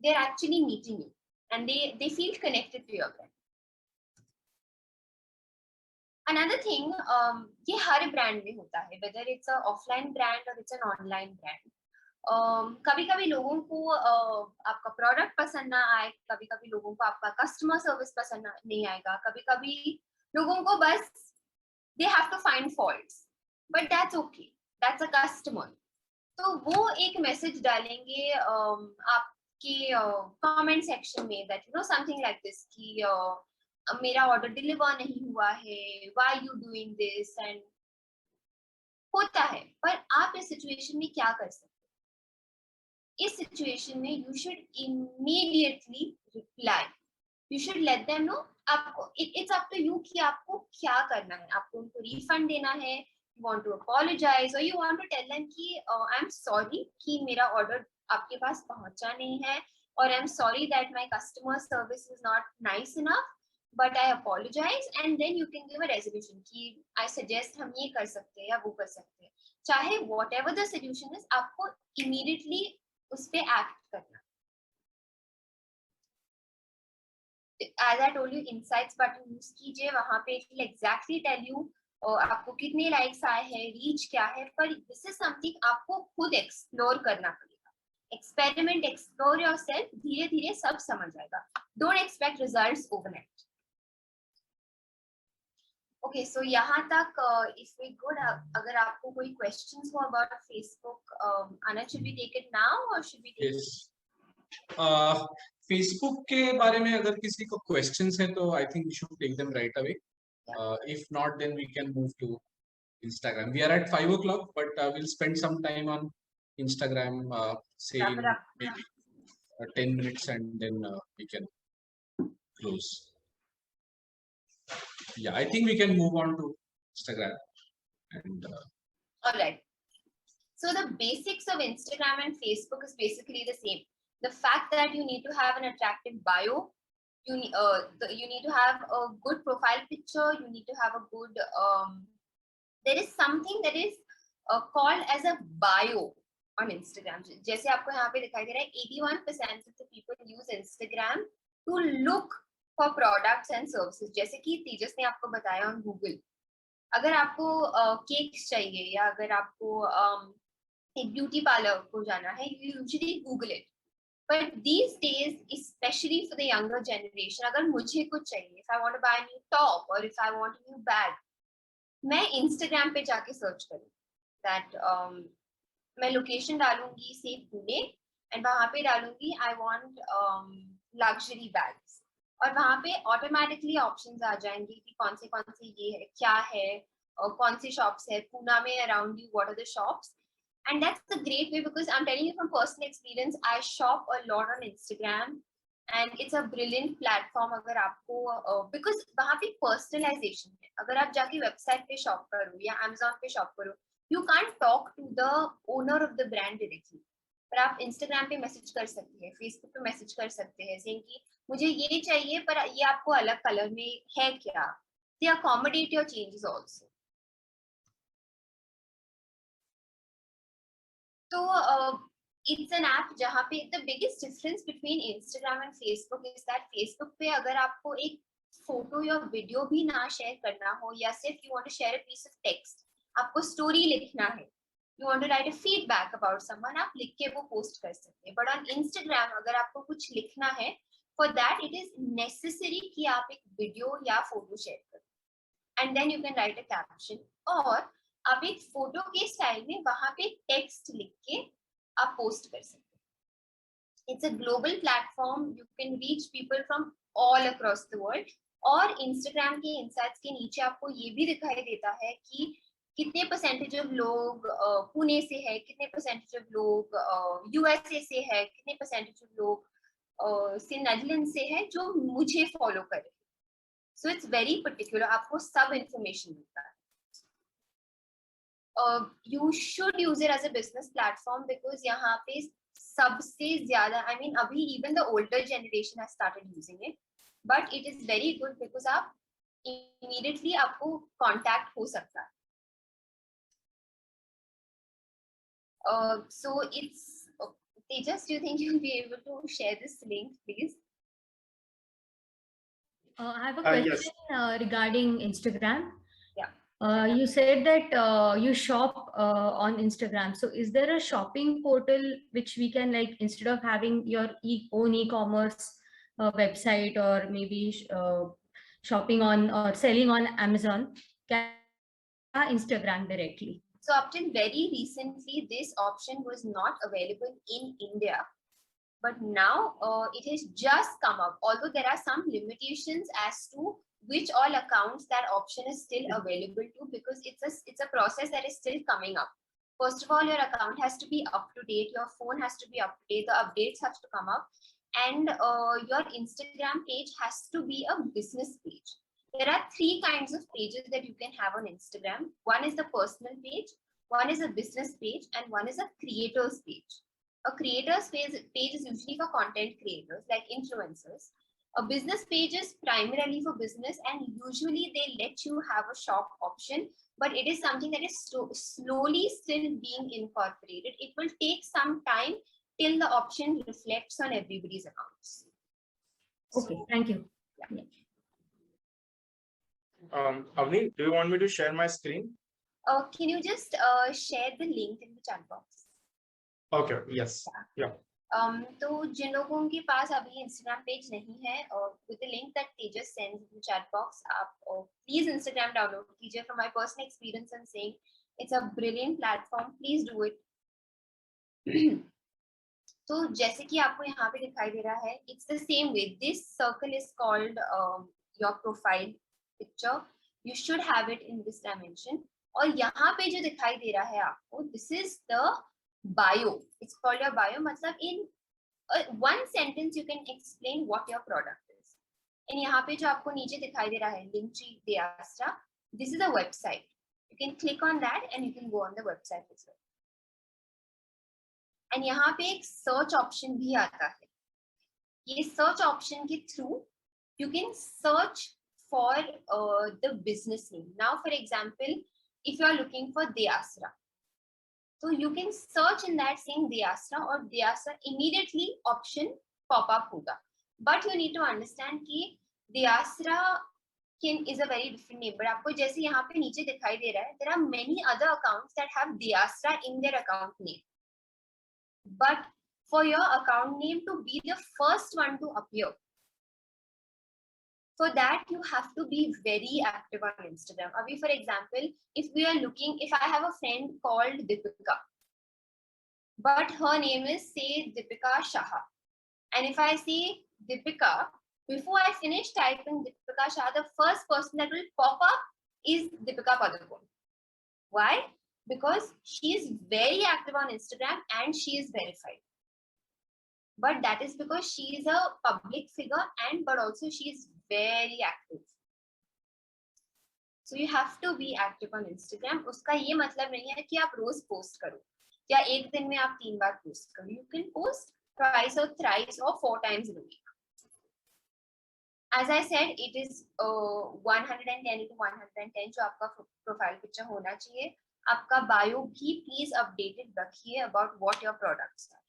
S5: they're actually meeting you and they feel connected to your brand. Another thing, ये हर brand में होता है, whether it's a offline brand or it's an online brand. कभी-कभी लोगों को आपका प्रोडक्ट पसंद ना आए, कभी-कभी लोगों को आपका कस्टमर सर्विस पसंद नहीं आएगा, कभी-कभी लोगों को बस they have to find faults, but that's okay, that's a customer. तो वो एक मैसेज डालेंगे आपके कमेंट सेक्शन में that you know something like this कि मेरा ऑर्डर डिलीवर नहीं हुआ है, why you doing this, and होता है. पर आप इस सिचुएशन में क्या कर सकते हैं? इस सिचुएशन में you should immediately reply. You should let them know. आपको it's up to you कि आपको क्या करना है. आपको उनको रिफंड देना है, you want to apologize, or you want to tell them कि I'm sorry कि मेरा ऑर्डर आपके पास पहुंचा नहीं है, or I'm sorry that my customer service is not nice enough, but I apologize, and then you can give a resolution कि I suggest हम ये कर सकते हैं या वो कर सकते हैं. चाहे whatever the solution is, आपको immediately उस पे act करना. As I told you, insights button use कीजिए, वहाँ पे it will exactly tell you आपको कितने likes आए हैं, reach क्या है, पर this is something आपको खुद explore करना पड़ेगा. Experiment, explore yourself, धीरे-धीरे सब समझ आएगा. Don't expect results overnight. Okay, so यहाँ तक if we good, अगर आपको कोई questions हो about Facebook, Anand, should we take it now or should we take
S1: Yes. Facebook के बारे में अगर किसी को questions हैं तो I think we should take them right away. If not, then we can move to Instagram. We are at 5 o'clock, but we'll spend some time on Instagram, say maybe 10 minutes, and then we can close. Yeah, I think we can move on to Instagram. And
S5: all right. So the basics of Instagram and Facebook is basically the same. The fact that you need to have an attractive bio, you need to have a good profile picture, you need to have a good there is something that is called as a bio on Instagram. जैसे आपको यहाँ पे दिखाई दे रहा है 81% of the people use Instagram to look for products and services. जैसे कि तेजस ने आपको बताया on Google. अगर आपको केक्स चाहिए या अगर आपको एक ब्यूटी पार्लर को जाना है, you usually Google it. But these days, especially for the younger generation, अगर मुझे कुछ चाहिए, if I want to buy a new top or if I want a new bag, मैं Instagram पे जाके सर्च करूँ. That मैं लोकेशन डालूंगी से पुणे and वहाँ पे डालूंगी I want luxury bags. और वहाँ पे ऑटोमेटिकली ऑप्शंस आ जाएंगे कि कौन से ये है, क्या है, और कौन सी शॉप्स है पूना में around you, what are the shops. And that's a great way because I'm telling you from personal experience, I shop a lot on Instagram and it's a brilliant platform अगर आपको because वहाँ पे personalization है. अगर आप जाके website पे shop करो या Amazon पे शॉप करो, you can't talk to the owner of the brand directly. पर आप Instagram पे मैसेज कर सकते हैं, Facebook पे मैसेज कर सकते हैं, saying कि मुझे ये चाहिए पर ये आपको अलग कलर में है क्या? They accommodate your changes also. So it's an app जहाँ पे the biggest difference between Instagram and Facebook is that Facebook पे अगर आपको एक फोटो या वीडियो भी ना शेयर करना हो या सिर्फ you want to share a piece of text, आपको स्टोरी लिखना है, you want to write a feedback about someone, आप लिख के वो पोस्ट कर सकते हैं. But on Instagram अगर आपको कुछ लिखना है, for that it is necessary कि आप एक वीडियो या फोटो शेयर करो, and then you can write a caption, और आप एक फोटो के स्टाइल में वहां पे टेक्स्ट लिख के आप पोस्ट कर सकते हैं. It's a global platform, you can reach people from all across the world. और इंस्टाग्राम के इंसाइट्स के नीचे आपको ये भी दिखाई देता है कि कितने परसेंटेज ऑफ लोग पुणे से है, कितने परसेंटेज ऑफ लोग यूएसए से है, कितने परसेंटेज ऑफ लोग से नेदरलैंड से है जो मुझे फॉलो करे। सो इट्स वेरी पर्टिकुलर, आपको सब इंफॉर्मेशन मिलता है। You should use it as a business platform because यहाँ पे सबसे ज्यादा, I mean अभी even the older generation has started using it, but it is very good because आप immediately आपको contact हो सकता है। So it's Tejas, do you think you'll be able to share this link, please?
S6: I have a question
S3: Yes.
S6: regarding Instagram.
S5: Yeah.
S6: You said that you shop on Instagram. So is there a shopping portal which we can, like, instead of having your own e-commerce website, or maybe shopping on or selling on Amazon, can Instagram directly?
S5: So up till very recently, this option was not available in India. But now it has just come up, although there are some limitations as to which all accounts that option is still available to, because it's a process that is still coming up. First of all, your account has to be up to date, your phone has to be up to date, the updates have to come up, and your Instagram page has to be a business page. There are three kinds of pages that you can have on Instagram. One is the personal page, one is a business page, and one is a creator's page. A creator's page is usually for content creators like influencers. A business page is primarily for business, and usually they let you have a shop option, but it is something that is slowly still being incorporated. It will take some time till the option reflects on everybody's accounts.
S6: Okay, thank you.
S5: Yeah.
S7: Avni, do you want me to share my screen?
S5: Can you just share the link in the chat box?
S7: Okay, yes. Yeah.
S5: तो जिन लोगों के पास अभी Instagram page नहीं है, with the link that Tejas sends in the chat box, आप please Instagram download कीजिए. From my personal experience, I'm saying it's a brilliant platform. Please do it. तो जैसे कि आपको यहाँ पे दिखाई दे रहा है, it's the same way. This circle is called your profile picture. You should have it in this dimension. और यहाँ पे जो दिखाई दे रहा है आपको, this is the bio. It's called your bio. मतलब in one sentence you can explain what your product is. And यहाँ पे जो आपको नीचे दिखाई दे रहा है, Linktree Deastra, this is a website. You can click on that and you can go on the website as well. And यहाँ पे एक search option भी आता है. ये search option के through you can search for the business name. Now, for example, if you are looking for Deastra, so you can search in that saying Deastra or Deastra, immediately option pop up hoga. But you need to understand कि Deastra is a very different name. But आपको जैसे यहाँ पे नीचे दिखाई दे रहा है, there are many other accounts that have Deastra in their account name. But for your account name to be the first one to appear, for that you have to be very active on Instagram. Abhi, for example, if I have a friend called Deepika, but her name is, say, Deepika Shah, and if I say Deepika, before I finish typing Deepika Shah, the first person that will pop up is Deepika Padukone. Why? Because she is very active on Instagram and she is verified. But that is because she is a public figure, but also she is very active. So you have to be active on Instagram. उसका ये मतलब नहीं है कि आप रोज post करो या एक दिन में आप 3 बार पोस्ट करो. You can post twice or thrice or 4 times in a week. As I said, it is 110 to 110 जो आपका प्रोफाइल पिक्चर होना चाहिए. आपका बायो भी प्लीज अपडेटेड रखिए about what your products are.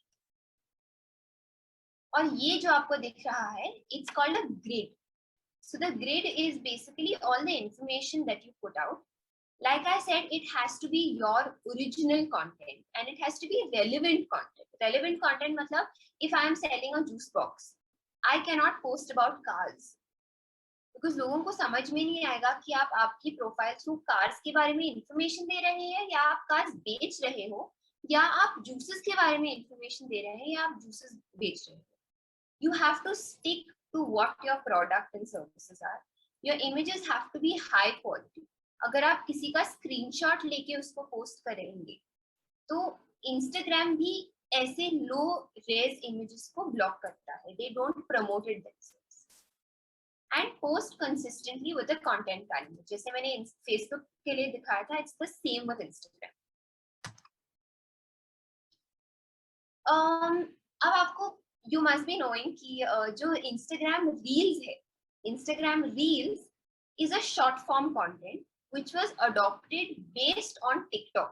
S5: और ये जो आपको दिख रहा है, it's called a grid. So the grid is basically all the information that you put out. Like I said, it has to be your original content and it has to be relevant content. Relevant content matlab, if I am selling a juice box, I cannot post about cars. Because लोगों को समझ में नहीं आएगा कि आप आपकी profile through cars के बारे में इंफॉर्मेशन दे रहे हैं या आप कार्स बेच रहे हो या आप जूसेस के बारे में इंफॉर्मेशन दे रहे हैं या आप जूसेस बेच रहे हो. You have to stick to what your product and services are. Your images have to be high quality. अगर आप किसी का स्क्रीनशॉट लेके उसको पोस्ट करेंगे तो इंस्टाग्राम भी ऐसे लो रेज इमेजेस को ब्लॉक करता है. They don't promote it themselves and post consistently with the content value. जैसे मैंने फेसबुक के लिए दिखाया था, it's the same with Instagram. अब आपको you must be knowing कि जो Instagram Reels है, Instagram Reels is a short form content which was adopted based on TikTok.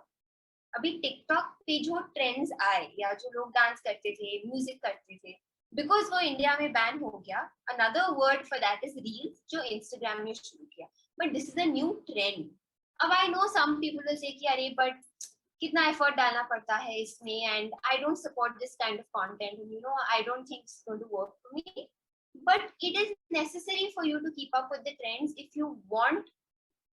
S5: अभी TikTok पे जो ट्रेंड्स आए या जो लोग डांस करते थे, म्यूजिक करते थे, बिकॉज वो इंडिया में बैन हो गया, another word for that is reels, जो इंस्टाग्राम ने शुरू किया. But this is a new trend. अब I know some people will say कि अरे बट कितना एफर्ट डालना पड़ता है इसमें, and I don't support this kind of content, you know, I don't think it's going to work for me. But it is necessary for you to keep up with the trends if you want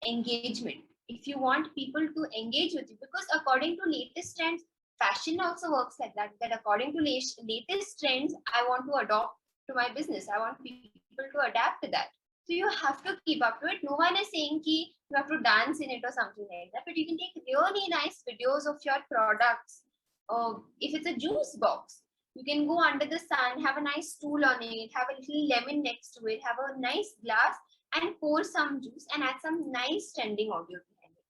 S5: engagement, if you want people to engage with you, because according to latest trends, fashion also works like that, that according to latest trends I want to adopt to my business, I want people to adapt to that. So you have to keep up to it. No one is saying ki you have to dance in it or something like that, but you can take really nice videos of your products. If it's a juice box, you can go under the sun, have a nice stool on it, have a little lemon next to it, have a nice glass and pour some juice and add some nice trending audio behind it.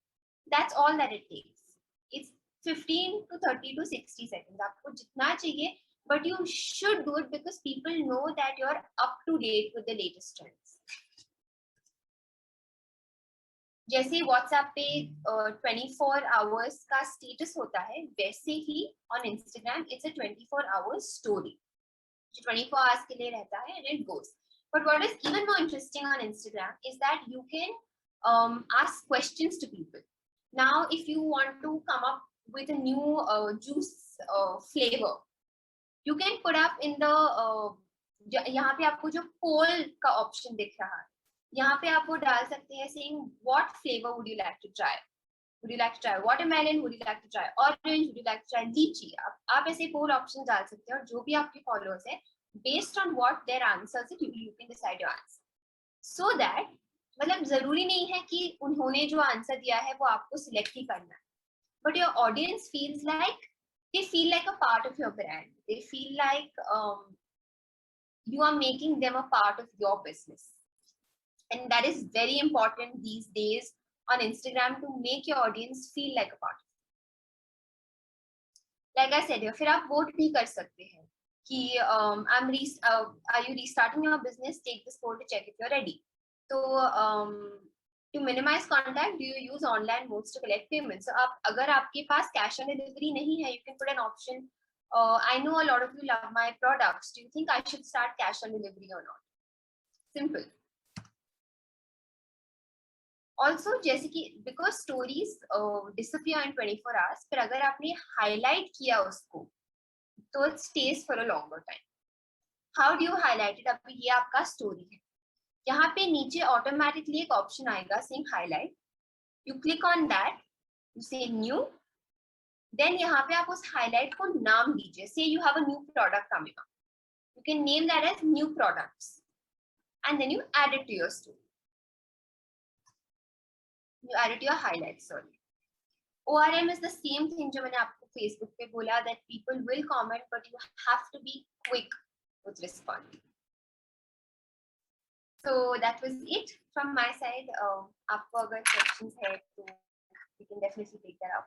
S5: That's all that it takes. It's 15 to 30 to 60 seconds. आपको जितना चाहिए, but you should do it because people know that you're up to date with the latest trends. जैसे WhatsApp पे 24 hours का status होता है, वैसे ही on Instagram it's a 24 hours story. 24 hours के लिए रहता है and it goes. But what is even more interesting on Instagram is that you can ask questions to people. Now, if you want to come up with a new juice flavor, you can put up in the यहाँ पे आपको जो poll का option दिख रहा है, यहाँ पे आप वो डाल सकते हैं saying what flavor would you like to try? Would you like to try watermelon? Would you like to try orange? Would you like to try lychee? आप ऐसे poll option डाल सकते हैं और जो भी आपके followers हैं, based on what their answers is, you can decide your answer. So that मतलब जरूरी नहीं है कि उन्होंने जो आंसर दिया है वो आपको सिलेक्ट ही करना है, but your audience feels like they feel like a part of your brand. They feel like you are making them a part of your business, and that is very important these days on Instagram to make your audience feel like a part. Like I said, फिर आप vote भी कर सकते हैं कि are you restarting your business? Take this poll to check if you're ready. So to minimize contact, do you use online modes to collect payments? So अगर आपके पास cash on delivery नहीं है, you can put an option. I know a lot of you love my products. Do you think I should start cash on delivery or not? Simple. Also, जैसे कि because stories disappear in 24 hours, पर अगर आपने highlight किया उसको, तो it stays for a longer time. How do you highlight it? अब ये आपका story है. यहाँ पे नीचे automatically एक option आएगा saying highlight. You click on that. You say new. Then यहाँ पे आप उस highlight को नाम दीजिए. Say you have a new product coming up. You can name that as new products. And then you add it to your story. You add it to your highlights, sorry. ORM is the same thing जो मैंने आपको Facebook पे बोला, that people will comment, but you have to be quick with responding. So that was it from my side. आपको अगर questions है तो you can definitely take that up.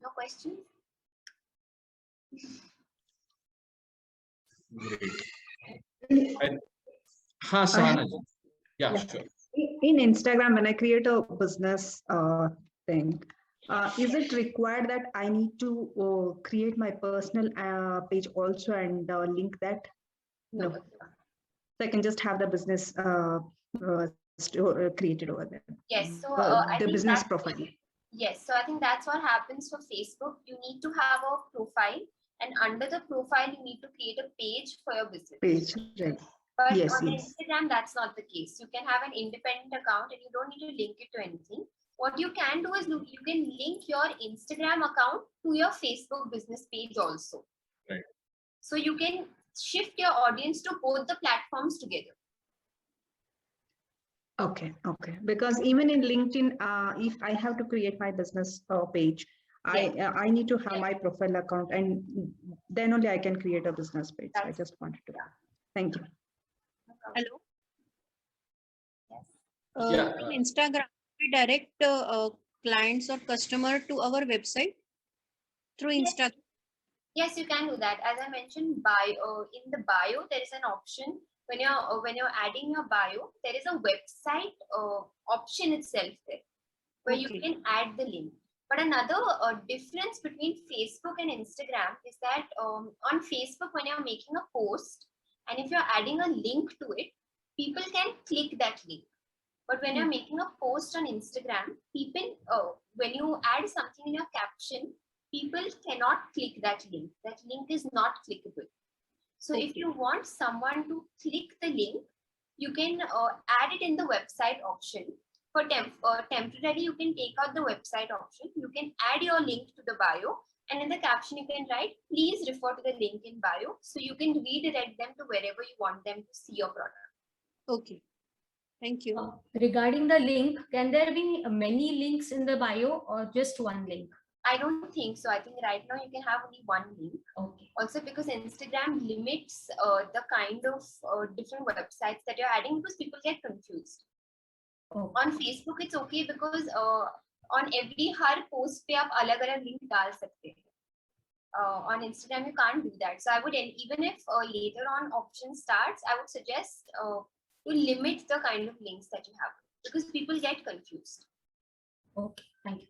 S5: No questions?
S1: Great. हाँ, Sahana ji. Yeah, sure.
S8: In Instagram, when I create a business thing, is it required that I need to create my personal page also and link that?
S5: No.
S8: So I can just have the business created over there.
S5: Yes. So I
S8: the
S5: think
S8: business profile.
S5: Yes. So I think that's what happens for Facebook. You need to have a profile, and under the profile, you need to create a page for your business.
S8: Page, right.
S5: But
S8: Yes,
S5: on
S8: yes.
S5: Instagram, that's not the case. You can have an independent account and you don't need to link it to anything. what you can do is you can link your Instagram account to your Facebook business page also.
S1: Right.
S5: So you can shift your audience to both the platforms together.
S8: Okay, okay. Because even in LinkedIn, if I have to create my business page, I need to have my profile account, and then only I can create a business page. So I just wanted to. Thank you.
S9: Hello.
S1: Yeah.
S9: In Instagram, we direct clients or customer to our website through Instagram.
S5: Yes, you can do that. As I mentioned, in the bio there is an option. When you're adding your bio, there is a website option itself there, where you can add the link. But another difference between Facebook and Instagram is that on Facebook, when you're making a post, and if you're adding a link to it, people can click that link. But when you're making a post on Instagram, people, when you add something in your caption, people cannot click that link. That link is not clickable. So if you want someone to click the link, you can add it in the website option. For temporarily, you can take out the website option. You can add your link to the bio, and in the caption you can write, please refer to the link in bio, so you can redirect them to wherever you want them to see your product.
S9: Okay. Thank you.
S6: Regarding the link, can there be many links in the bio or just one link?
S5: I don't think so. I think right now you can have only one link.
S6: Okay.
S5: Also, because Instagram limits the kind of different websites that you're adding, because people get confused.
S6: Okay.
S5: On Facebook, it's okay because on every her post पे आप अलग-अलग link डाल सकते हैं. On Instagram, you can't do that. So I would, even if later on option starts, I would suggest to limit the kind of links that you have, because people get confused.
S6: Okay. Thank you.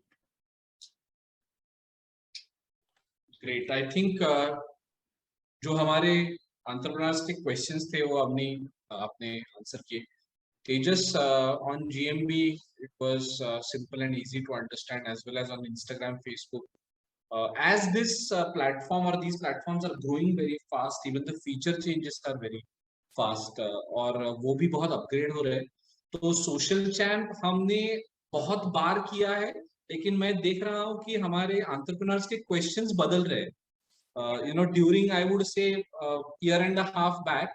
S1: Great. I think जो हमारे entrepreneurs के questions थे वो आपने answer किए. Tejas, on GMB, it was simple and easy to understand, as well as on Instagram, Facebook. As this platform or these platforms are growing very fast, even the feature changes are very fast, और वो भी बहुत upgrade हो रहे हैं. तो social champ हमने बहुत बार किया है, लेकिन मैं देख रहा हूँ कि हमारे entrepreneurs के questions बदल रहे हैं. You know, during, I would say, year and a half back,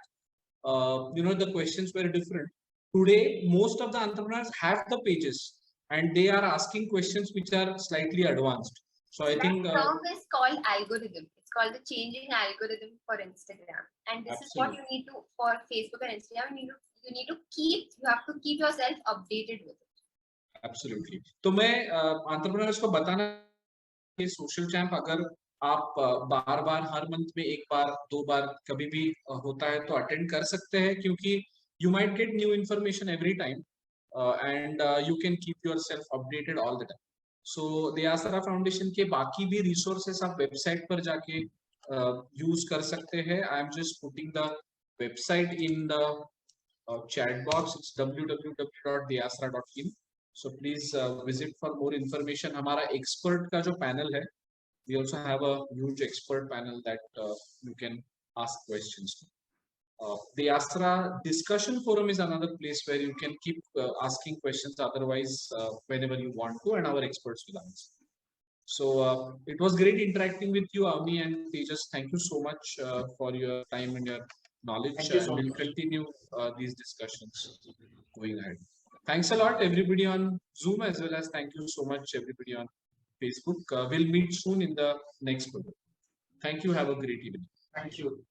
S1: you know, the questions were different. Today, most of the entrepreneurs have the pages, and they are asking questions which are slightly advanced. So I think
S5: that term is called algorithm. It's called the changing algorithm for Instagram, and this is what you need to for Facebook and Instagram. You have to keep yourself updated with it.
S1: Absolutely. तो मैं entrepreneurs को बताना कि social champ अगर आप बार-बार हर month में एक बार, दो बार कभी भी होता है तो अटेंड कर सकते हैं, क्योंकि you might get new information every time, and you can keep yourself updated all the time. So Dayasara Foundation के बाकी भी resources आप website पर जाके use कर सकते हैं. I am just putting the website in the chat box. It's www.dayasara.in. So please visit for more information. हमारा expert का जो panel है, we also have a huge expert panel that you can ask questions to. The Dayasara discussion forum is another place where you can keep asking questions otherwise whenever you want to, and our experts will answer. So it was great interacting with you, Avni and Tejas. Thank you so much for your time and your knowledge. We'll continue these discussions going ahead. Thanks a lot, everybody on Zoom, as well as thank you so much, everybody on Facebook. We'll meet soon in the next program. Thank you. Have a great evening.
S7: Thank you.